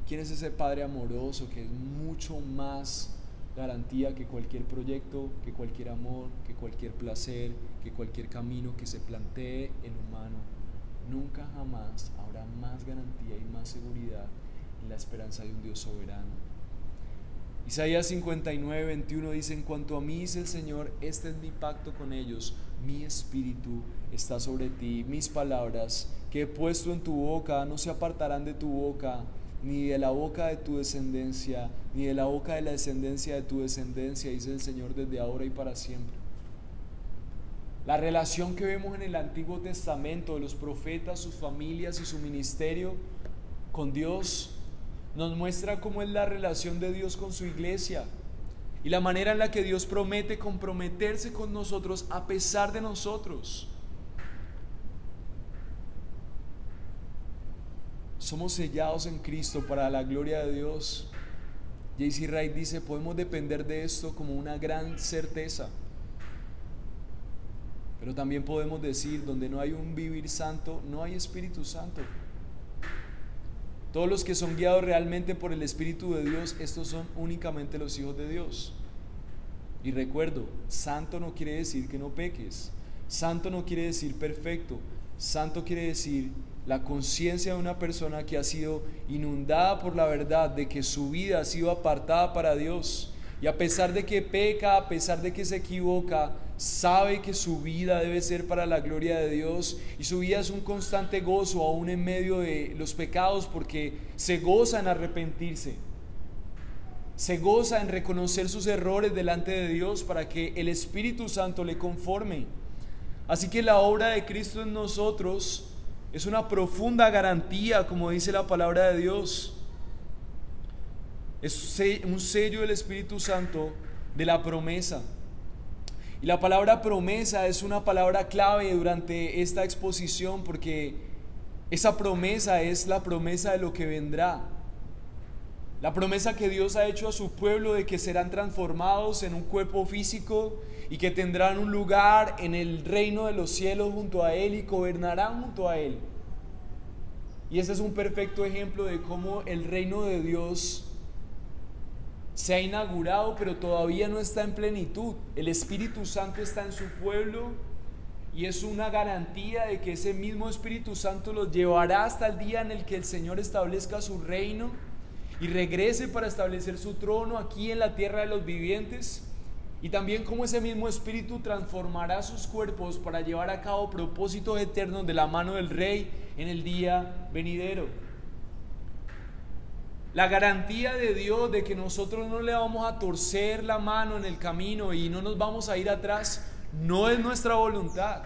¿Quién es ese Padre amoroso que es mucho más garantía que cualquier proyecto, que cualquier amor, que cualquier placer, que cualquier camino que se plantee el humano? Nunca jamás habrá más garantía y más seguridad en la esperanza de un Dios soberano. Isaías 59:21 dice: en cuanto a mí, dice el Señor, este es mi pacto con ellos, mi espíritu está sobre ti, mis palabras que he puesto en tu boca no se apartarán de tu boca, ni de la boca de tu descendencia, ni de la boca de la descendencia de tu descendencia, dice el Señor, desde ahora y para siempre. La relación que vemos en el Antiguo Testamento de los profetas, sus familias y su ministerio con Dios nos muestra cómo es la relación de Dios con su iglesia y la manera en la que Dios promete comprometerse con nosotros a pesar de nosotros. Somos sellados en Cristo para la gloria de Dios. J.C. Wright dice: podemos depender de esto como una gran certeza. Pero también podemos decir, donde no hay un vivir santo, no hay Espíritu Santo. Todos los que son guiados realmente por el Espíritu de Dios, estos son únicamente los hijos de Dios. Y recuerdo, santo no quiere decir que no peques. Santo no quiere decir perfecto. Santo quiere decir la conciencia de una persona que ha sido inundada por la verdad de que su vida ha sido apartada para Dios. Y a pesar de que peca, a pesar de que se equivoca, sabe que su vida debe ser para la gloria de Dios, y su vida es un constante gozo aún en medio de los pecados, porque se goza en arrepentirse, se goza en reconocer sus errores delante de Dios para que el Espíritu Santo le conforme. Así que la obra de Cristo en nosotros es una profunda garantía, como dice la palabra de Dios. Es un sello del Espíritu Santo de la promesa. Y la palabra promesa es una palabra clave durante esta exposición, porque esa promesa es la promesa de lo que vendrá. La promesa que Dios ha hecho a su pueblo de que serán transformados en un cuerpo físico y que tendrán un lugar en el reino de los cielos junto a Él y gobernarán junto a Él. Y este es un perfecto ejemplo de cómo el reino de Dios se ha inaugurado, pero todavía no está en plenitud. El Espíritu Santo está en su pueblo y es una garantía de que ese mismo Espíritu Santo los llevará hasta el día en el que el Señor establezca su reino y regrese para establecer su trono aquí en la tierra de los vivientes. Y también cómo ese mismo Espíritu transformará sus cuerpos para llevar a cabo propósitos eternos de la mano del Rey en el día venidero. La garantía de Dios de que nosotros no le vamos a torcer la mano en el camino y no nos vamos a ir atrás no es nuestra voluntad.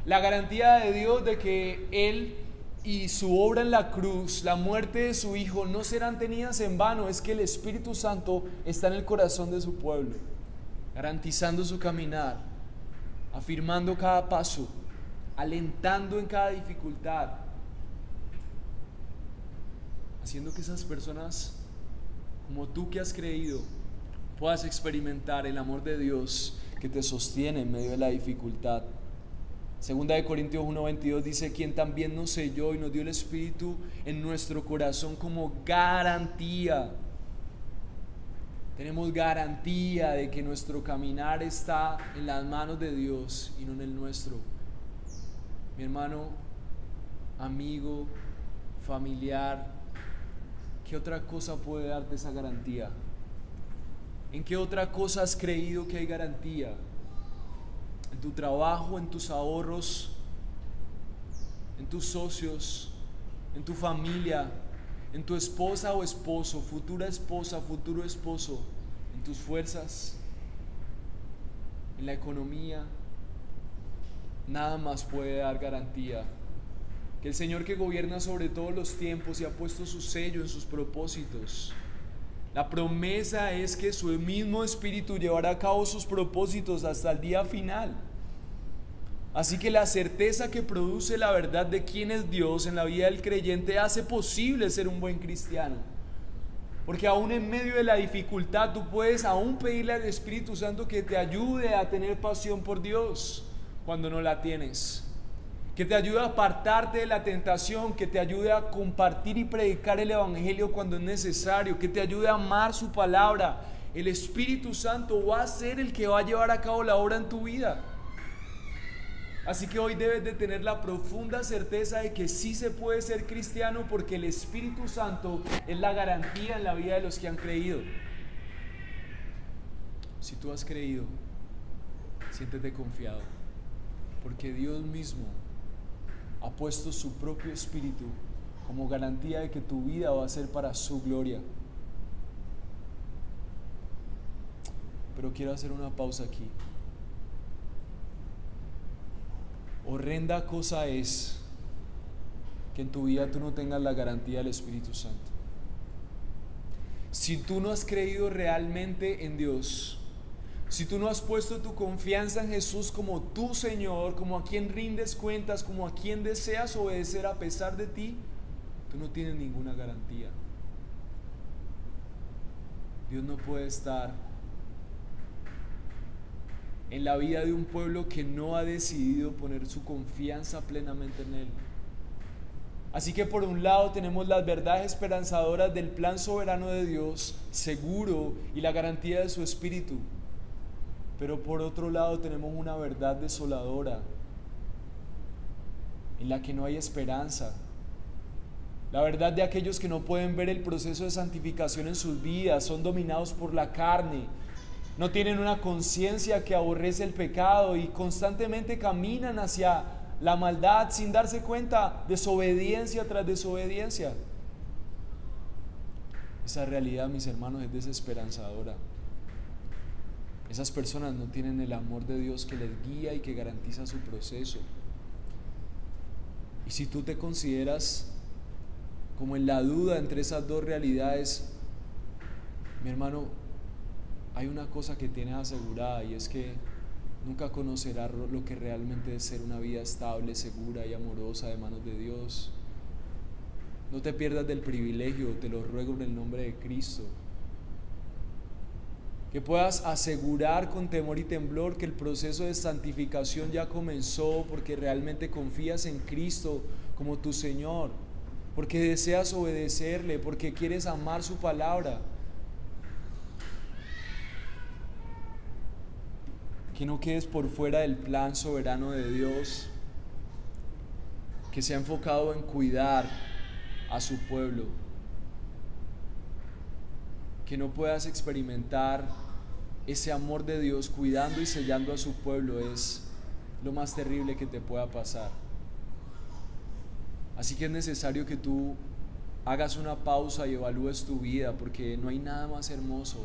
La garantía de Dios de que Él y su obra en la cruz, la muerte de su Hijo, no serán tenidas en vano, es que el Espíritu Santo está en el corazón de su pueblo, garantizando su caminar, afirmando cada paso, alentando en cada dificultad, haciendo que esas personas, como tú que has creído, puedas experimentar el amor de Dios que te sostiene en medio de la dificultad. Segunda de Corintios 1:22 dice: quien también nos selló y nos dio el Espíritu en nuestro corazón como garantía. Tenemos garantía de que nuestro caminar está en las manos de Dios y no en el nuestro. Mi hermano, amigo, familiar, ¿qué otra cosa puede darte esa garantía? ¿En qué otra cosa has creído que hay garantía? ¿En tu trabajo, en tus ahorros, en tus socios, en tu familia, en tu esposa o esposo, futura esposa, futuro esposo, en tus fuerzas, en la economía? Nada más puede dar garantía que el Señor, que gobierna sobre todos los tiempos y ha puesto su sello en sus propósitos. La promesa es que su mismo Espíritu llevará a cabo sus propósitos hasta el día final. Así que la certeza que produce la verdad de quién es Dios en la vida del creyente hace posible ser un buen cristiano. Porque aún en medio de la dificultad tú puedes aún pedirle al Espíritu Santo que te ayude a tener pasión por Dios cuando no la tienes, que te ayude a apartarte de la tentación, que te ayude a compartir y predicar el Evangelio cuando es necesario, que te ayude a amar su palabra. El Espíritu Santo va a ser el que va a llevar a cabo la obra en tu vida. Así que hoy debes de tener la profunda certeza de que sí se puede ser cristiano, porque el Espíritu Santo es la garantía en la vida de los que han creído. Si tú has creído, siéntete confiado, porque Dios mismo ha puesto su propio Espíritu como garantía de que tu vida va a ser para su gloria. Pero quiero hacer una pausa aquí. Horrenda cosa es que en tu vida tú no tengas la garantía del Espíritu Santo. Si tú no has creído realmente en Dios, si tú no has puesto tu confianza en Jesús como tu Señor, como a quien rindes cuentas, como a quien deseas obedecer a pesar de ti, tú no tienes ninguna garantía. Dios no puede estar en la vida de un pueblo que no ha decidido poner su confianza plenamente en Él. Así que por un lado tenemos las verdades esperanzadoras del plan soberano de Dios, seguro, y la garantía de su Espíritu. Pero por otro lado tenemos una verdad desoladora, en la que no hay esperanza. La verdad de aquellos que no pueden ver el proceso de santificación en sus vidas, son dominados por la carne, no tienen una conciencia que aborrece el pecado y constantemente caminan hacia la maldad sin darse cuenta, desobediencia tras desobediencia. Esa realidad, mis hermanos, es desesperanzadora. Esas personas no tienen el amor de Dios que les guía y que garantiza su proceso. Y si tú te consideras como en la duda entre esas dos realidades, mi hermano, hay una cosa que tienes asegurada, y es que nunca conocerás lo que realmente es ser una vida estable, segura y amorosa de manos de Dios. No te pierdas del privilegio, te lo ruego en el nombre de Cristo, que puedas asegurar con temor y temblor que el proceso de santificación ya comenzó, porque realmente confías en Cristo como tu Señor, porque deseas obedecerle, porque quieres amar su palabra. Que no quedes por fuera del plan soberano de Dios, que se ha enfocado en cuidar a su pueblo. Que no puedas experimentar ese amor de Dios cuidando y sellando a su pueblo es lo más terrible que te pueda pasar. Así que es necesario que tú hagas una pausa y evalúes tu vida, porque no hay nada más hermoso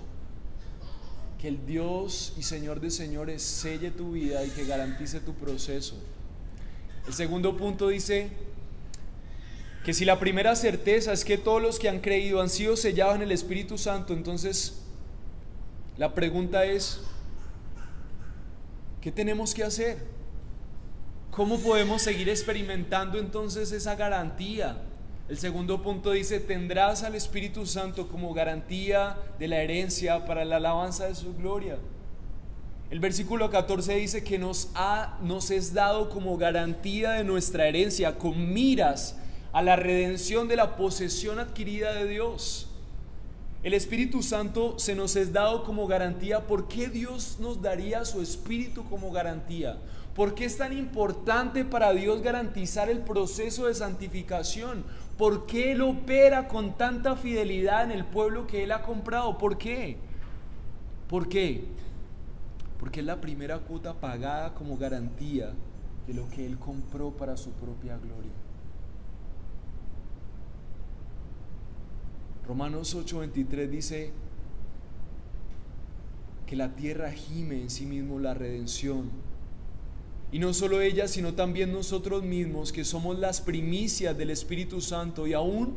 que el Dios y Señor de señores selle tu vida y que garantice tu proceso. El segundo punto dice que si la primera certeza es que todos los que han creído han sido sellados en el Espíritu Santo, entonces la pregunta es, ¿qué tenemos que hacer? ¿Cómo podemos seguir experimentando entonces esa garantía? El segundo punto dice, tendrás al Espíritu Santo como garantía de la herencia para la alabanza de su gloria. El versículo 14 dice que nos es dado como garantía de nuestra herencia, con miras a la redención de la posesión adquirida de Dios. El Espíritu Santo se nos es dado como garantía. ¿Por qué Dios nos daría su Espíritu como garantía? ¿Por qué es tan importante para Dios garantizar el proceso de santificación? ¿Por qué Él opera con tanta fidelidad en el pueblo que Él ha comprado? ¿Por qué? ¿Por qué? Porque es la primera cuota pagada como garantía de lo que Él compró para su propia gloria. Romanos 8:23 dice que la tierra gime en sí mismo la redención. Y no solo ella, sino también nosotros mismos, que somos las primicias del Espíritu Santo, y aún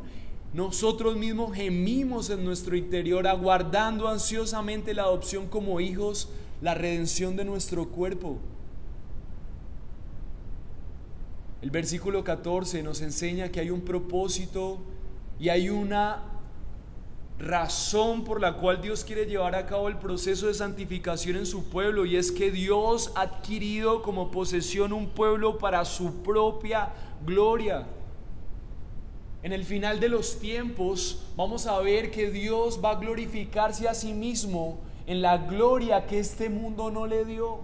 nosotros mismos gemimos en nuestro interior, aguardando ansiosamente la adopción como hijos, la redención de nuestro cuerpo. El versículo 14 nos enseña que hay un propósito y hay una razón por la cual Dios quiere llevar a cabo el proceso de santificación en su pueblo, y es que Dios ha adquirido como posesión un pueblo para su propia gloria. En el final de los tiempos vamos a ver que Dios va a glorificarse a sí mismo en la gloria que este mundo no le dio.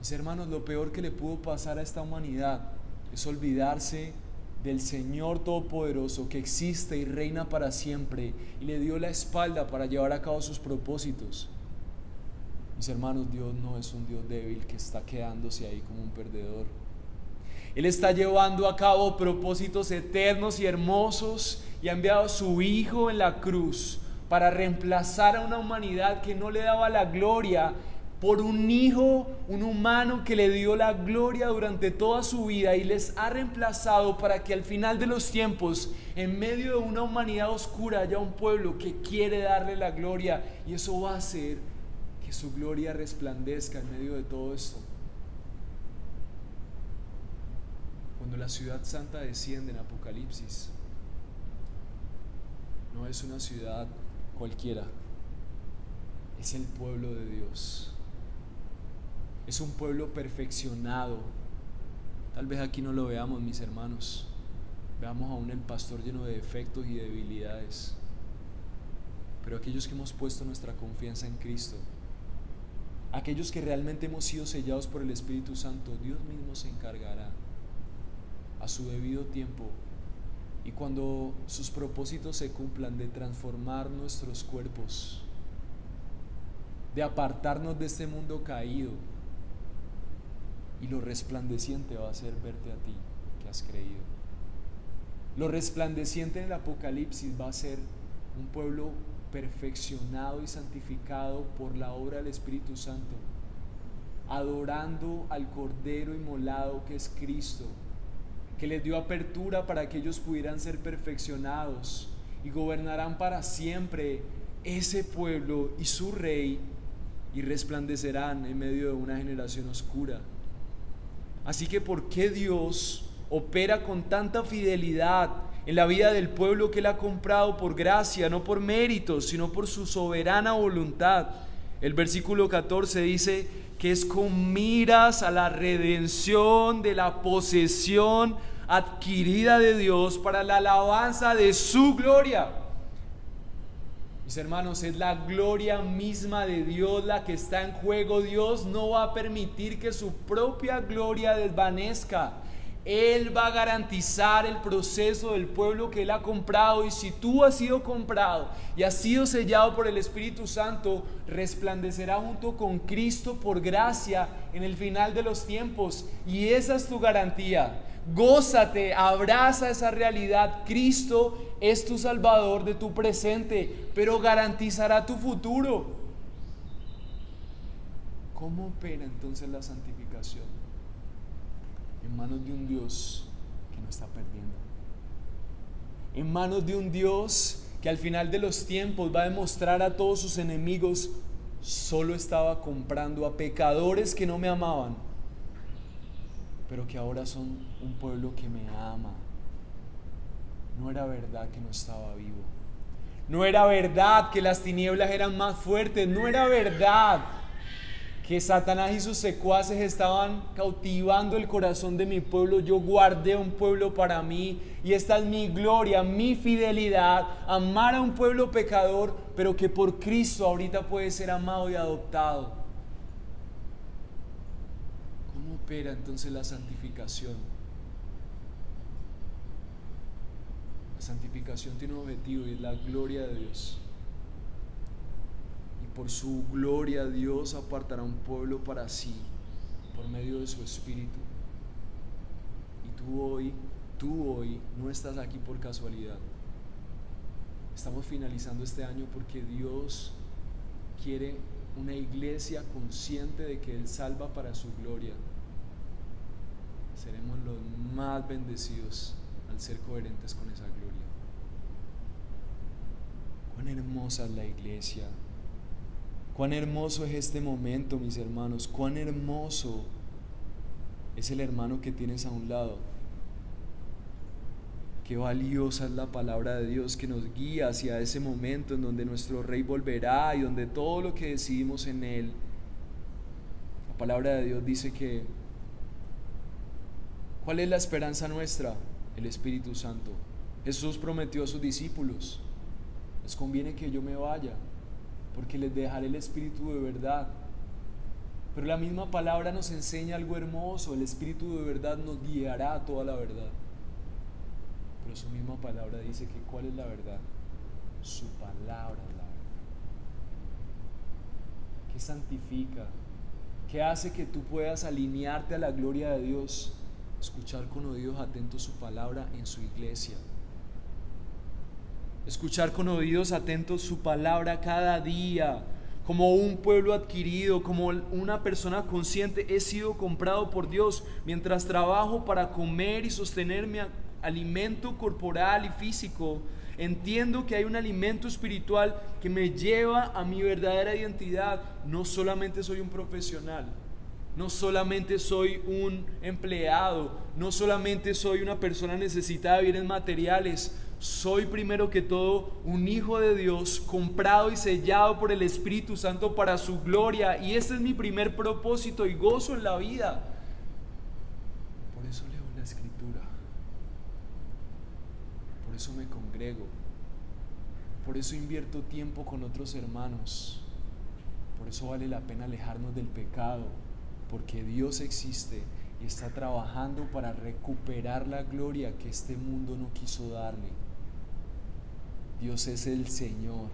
Mis hermanos, lo peor que le pudo pasar a esta humanidad es olvidarse del Señor Todopoderoso, que existe y reina para siempre, y le dio la espalda para llevar a cabo sus propósitos. Mis hermanos, Dios no es un Dios débil que está quedándose ahí como un perdedor. Él está llevando a cabo propósitos eternos y hermosos, y ha enviado a su Hijo en la cruz para reemplazar a una humanidad que no le daba la gloria, por un hijo, un humano que le dio la gloria durante toda su vida, y les ha reemplazado para que al final de los tiempos, en medio de una humanidad oscura, haya un pueblo que quiere darle la gloria, y eso va a hacer que su gloria resplandezca en medio de todo esto. Cuando la ciudad santa desciende en Apocalipsis, no es una ciudad cualquiera, es el pueblo de Dios. es un pueblo perfeccionado. Tal vez aquí no lo veamos, mis hermanos. Veamos aún el pastor lleno de defectos y debilidades. Pero aquellos que hemos puesto nuestra confianza en Cristo, aquellos que realmente hemos sido sellados por el Espíritu Santo, Dios mismo se encargará a su debido tiempo, y cuando sus propósitos se cumplan, de transformar nuestros cuerpos, de apartarnos de este mundo caído, y lo resplandeciente va a ser verte a ti que has creído. Lo resplandeciente en el Apocalipsis va a ser un pueblo perfeccionado y santificado por la obra del Espíritu Santo, adorando al Cordero inmolado que es Cristo, que les dio apertura para que ellos pudieran ser perfeccionados y gobernarán para siempre ese pueblo y su rey, y resplandecerán en medio de una generación oscura. Así que ¿por qué Dios opera con tanta fidelidad en la vida del pueblo que Él ha comprado por gracia, no por méritos, sino por su soberana voluntad? El versículo 14 dice que es con miras a la redención de la posesión adquirida de Dios para la alabanza de su gloria. Mis hermanos, es la gloria misma de Dios la que está en juego. Dios no va a permitir que su propia gloria desvanezca. Él va a garantizar el proceso del pueblo que Él ha comprado, y si tú has sido comprado y has sido sellado por el Espíritu Santo, resplandecerá junto con Cristo por gracia en el final de los tiempos, y esa es tu garantía. Gózate, abraza esa realidad. Cristo es tu Salvador de tu presente, pero garantizará tu futuro. ¿Cómo opera entonces la santificación? En manos de un Dios que no está perdiendo, en manos de un Dios que al final de los tiempos va a demostrar a todos sus enemigos: solo estaba comprando a pecadores que no me amaban, pero que ahora son un pueblo que me ama. No era verdad que no estaba vivo, no era verdad que las tinieblas eran más fuertes, no era verdad que Satanás y sus secuaces estaban cautivando el corazón de mi pueblo. Yo guardé un pueblo para mí, y esta es mi gloria, mi fidelidad, amar a un pueblo pecador, pero que por Cristo ahorita puede ser amado y adoptado. ¿Cómo opera entonces la santificación? La santificación tiene un objetivo, y es la gloria de Dios. Por su gloria Dios apartará un pueblo para sí por medio de su Espíritu. Y tú hoy no estás aquí por casualidad. Estamos finalizando este año porque Dios quiere una iglesia consciente de que Él salva para su gloria. Seremos los más bendecidos al ser coherentes con esa gloria. Cuán hermosa es la iglesia. Cuán hermoso es este momento, mis hermanos. Cuán hermoso es el hermano que tienes a un lado. Qué valiosa es la palabra de Dios que nos guía hacia ese momento en donde nuestro Rey volverá y donde todo lo que decidimos en Él. La palabra de Dios dice que ¿cuál es la esperanza nuestra? El Espíritu Santo. Jesús prometió a sus discípulos: les conviene que yo me vaya, porque les dejaré el Espíritu de verdad. Pero la misma palabra nos enseña algo hermoso: el Espíritu de verdad nos guiará a toda la verdad. Pero su misma palabra dice que ¿cuál es la verdad? Su palabra es la verdad. ¿Qué santifica? ¿Qué hace que tú puedas alinearte a la gloria de Dios? Escuchar con oídos atentos su palabra en su iglesia. Escuchar con oídos atentos su palabra cada día, como un pueblo adquirido, como una persona consciente. He sido comprado por Dios. Mientras trabajo para comer y sostener mi alimento corporal y físico, entiendo que hay un alimento espiritual que me lleva a mi verdadera identidad. No solamente soy un profesional, no solamente soy un empleado, no solamente soy una persona necesitada de bienes materiales. Soy primero que todo un hijo de Dios, comprado y sellado por el Espíritu Santo para su gloria, y este es mi primer propósito y gozo en la vida. Por eso leo la Escritura, por eso me congrego, por eso invierto tiempo con otros hermanos, por eso vale la pena alejarnos del pecado, porque Dios existe y está trabajando para recuperar la gloria que este mundo no quiso darle. Dios es el Señor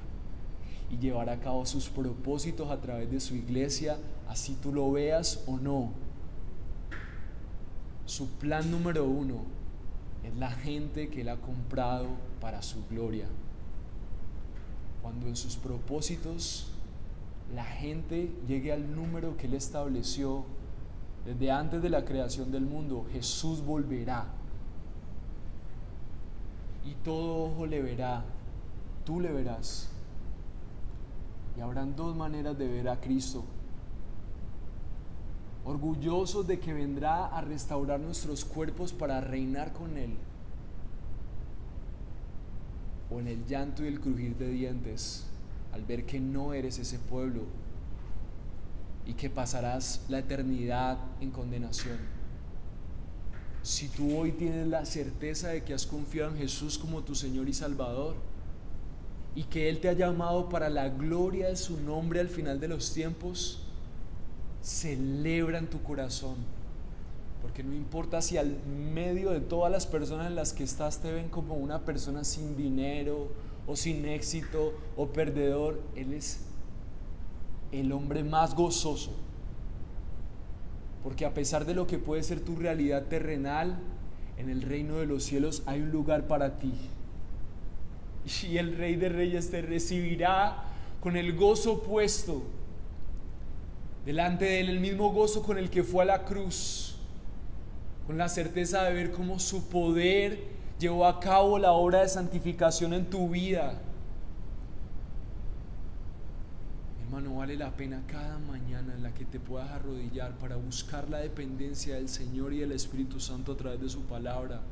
y llevará a cabo sus propósitos a través de su iglesia, así tú lo veas o no. Su plan número 1 es la gente que Él ha comprado para su gloria. Cuando en sus propósitos la gente llegue al número que Él estableció desde antes de la creación del mundo, Jesús volverá y todo ojo le verá. Tú le verás. Y habrán dos maneras de ver a Cristo: orgullosos de que vendrá a restaurar nuestros cuerpos para reinar con Él, o en el llanto y el crujir de dientes al ver que no eres ese pueblo y que pasarás la eternidad en condenación. Si tú hoy tienes la certeza de que has confiado en Jesús como tu Señor y Salvador, y que Él te ha llamado para la gloria de su nombre al final de los tiempos, celebra en tu corazón, porque no importa si al medio de todas las personas en las que estás te ven como una persona sin dinero o sin éxito o perdedor, Él es el hombre más gozoso, porque a pesar de lo que puede ser tu realidad terrenal, en el reino de los cielos hay un lugar para ti. Y el Rey de Reyes te recibirá con el gozo puesto delante de Él, el mismo gozo con el que fue a la cruz, con la certeza de ver cómo su poder llevó a cabo la obra de santificación en tu vida. Hermano, vale la pena cada mañana en la que te puedas arrodillar para buscar la dependencia del Señor y del Espíritu Santo a través de su palabra.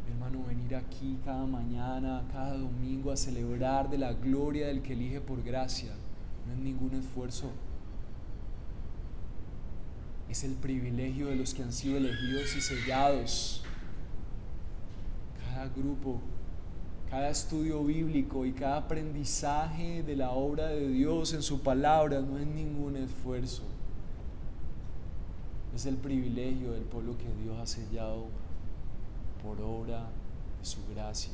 Hermano, venir aquí cada mañana, cada domingo a celebrar de la gloria del que elige por gracia, no es ningún esfuerzo. Es el privilegio de los que han sido elegidos y sellados. Cada grupo, cada estudio bíblico y cada aprendizaje de la obra de Dios en su palabra no es ningún esfuerzo. Es el privilegio del pueblo que Dios ha sellado por obra de su gracia.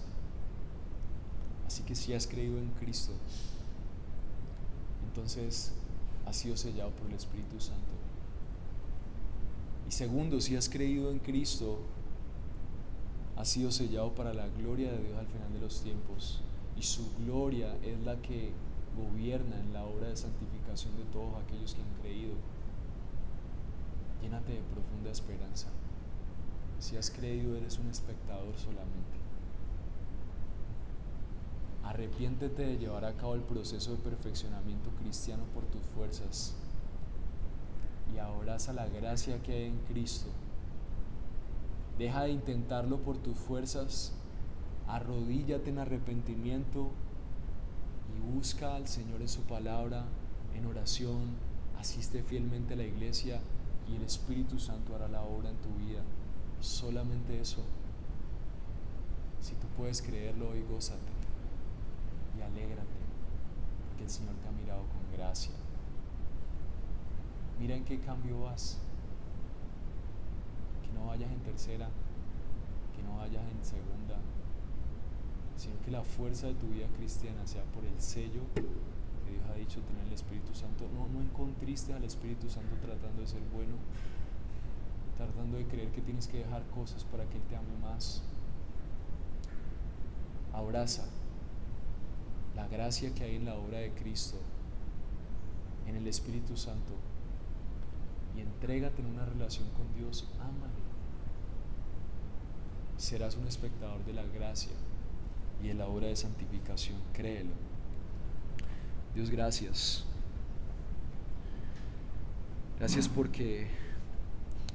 Así que si has creído en Cristo, entonces has sido sellado por el Espíritu Santo. Y segundo, si has creído en Cristo, has sido sellado para la gloria de Dios al final de los tiempos, y su gloria es la que gobierna en la obra de santificación de todos aquellos que han creído. Llénate de profunda esperanza. Si has creído, eres un espectador solamente. Arrepiéntete de llevar a cabo el proceso de perfeccionamiento cristiano por tus fuerzas y abraza la gracia que hay en Cristo. Deja de intentarlo por tus fuerzas, arrodíllate en arrepentimiento y busca al Señor en su palabra, en oración, asiste fielmente a la iglesia y el Espíritu Santo hará la obra en tu vida. Solamente eso. Si tú puedes creerlo hoy, gózate y alégrate, porque el Señor te ha mirado con gracia. Mira en qué cambio vas. Que no vayas en tercera, que no vayas en segunda, sino que la fuerza de tu vida cristiana sea por el sello que Dios ha dicho tener el Espíritu Santo. No encontriste al Espíritu Santo tratando de ser bueno, tratando de creer que tienes que dejar cosas para que Él te ame más. Abraza la gracia que hay en la obra de Cristo, en el Espíritu Santo, y entrégate en una relación con Dios. Ámale. Serás un espectador de la gracia y de la obra de santificación, créelo. Dios, gracias. Gracias porque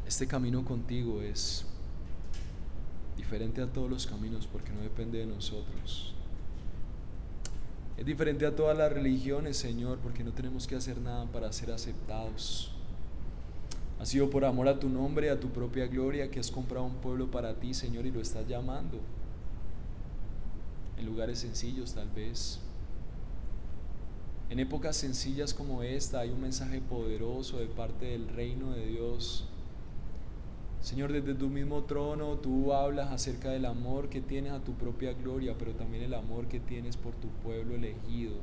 este camino contigo es diferente a todos los caminos porque no depende de nosotros. Es diferente a todas las religiones, Señor, porque no tenemos que hacer nada para ser aceptados. Ha sido por amor a tu nombre, a tu propia gloria, que has comprado un pueblo para ti, Señor, y lo estás llamando. En lugares sencillos, tal vez. En épocas sencillas como esta hay un mensaje poderoso de parte del reino de Dios. Señor, desde tu mismo trono tú hablas acerca del amor que tienes a tu propia gloria, pero también el amor que tienes por tu pueblo elegido.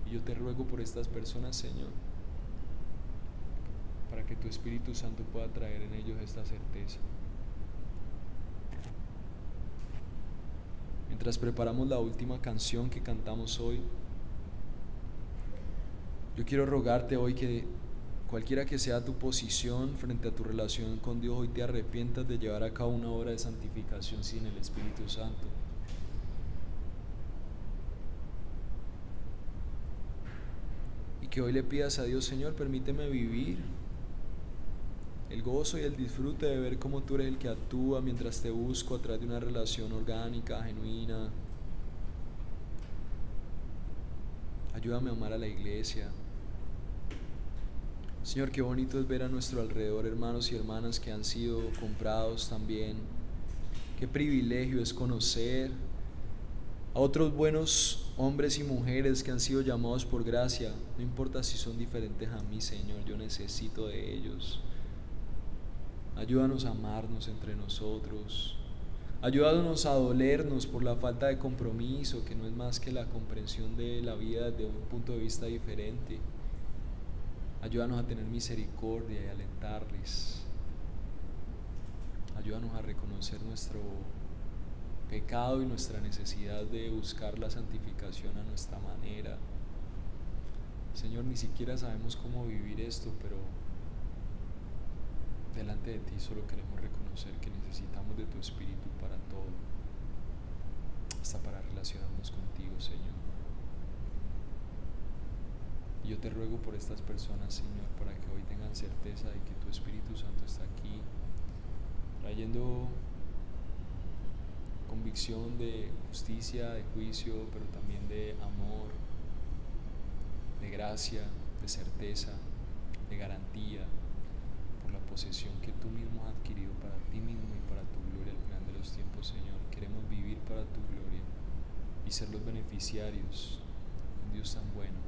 Y yo te ruego por estas personas, Señor, para que tu Espíritu Santo pueda traer en ellos esta certeza. Mientras preparamos la última canción que cantamos hoy, yo quiero rogarte hoy que cualquiera que sea tu posición frente a tu relación con Dios, hoy te arrepientas de llevar a cabo una obra de santificación sin el Espíritu Santo. Y que hoy le pidas a Dios: Señor, permíteme vivir el gozo y el disfrute de ver cómo tú eres el que actúa mientras te busco a través de una relación orgánica, genuina. Ayúdame a amar a la iglesia. Señor, qué bonito es ver a nuestro alrededor hermanos y hermanas que han sido comprados también. Qué privilegio es conocer a otros buenos hombres y mujeres que han sido llamados por gracia. No importa si son diferentes a mí, Señor, yo necesito de ellos. Ayúdanos a amarnos entre nosotros. Ayúdanos a dolernos por la falta de compromiso, que no es más que la comprensión de la vida desde un punto de vista diferente. Ayúdanos a tener misericordia y alentarles. Ayúdanos a reconocer nuestro pecado y nuestra necesidad de buscar la santificación a nuestra manera. Señor, ni siquiera sabemos cómo vivir esto, pero delante de ti solo queremos reconocer que necesitamos de tu Espíritu para todo, hasta para relacionarnos contigo, Señor. Y yo te ruego por estas personas, Señor, para que hoy tengan certeza de que tu Espíritu Santo está aquí, trayendo convicción de justicia, de juicio, pero también de amor, de gracia, de certeza, de garantía, por la posesión que tú mismo has adquirido para ti mismo y para tu gloria al final de los tiempos, Señor. Queremos vivir para tu gloria y ser los beneficiarios de un Dios tan bueno,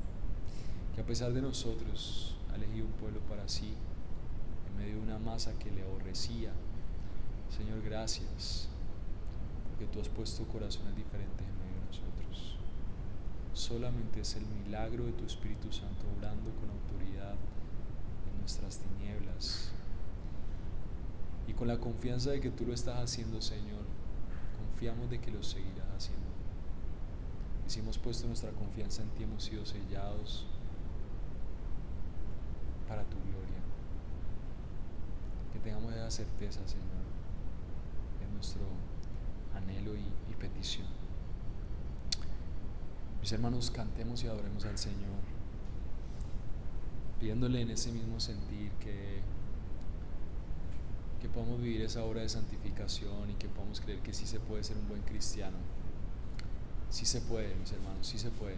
que a pesar de nosotros ha elegido un pueblo para sí, en medio de una masa que le aborrecía. Señor, gracias, porque tú has puesto corazones diferentes en medio de nosotros. Solamente es el milagro de tu Espíritu Santo obrando con autoridad en nuestras tinieblas. Y con la confianza de que tú lo estás haciendo, Señor, confiamos de que lo seguirás haciendo. Y si hemos puesto nuestra confianza en ti, hemos sido sellados para tu gloria. Que tengamos esa certeza, Señor, es nuestro anhelo y petición. Mis hermanos, cantemos y adoremos al Señor, pidiéndole en ese mismo sentir que podamos vivir esa obra de santificación y que podamos creer que sí se puede ser un buen cristiano. Sí se puede, mis hermanos, sí se puede.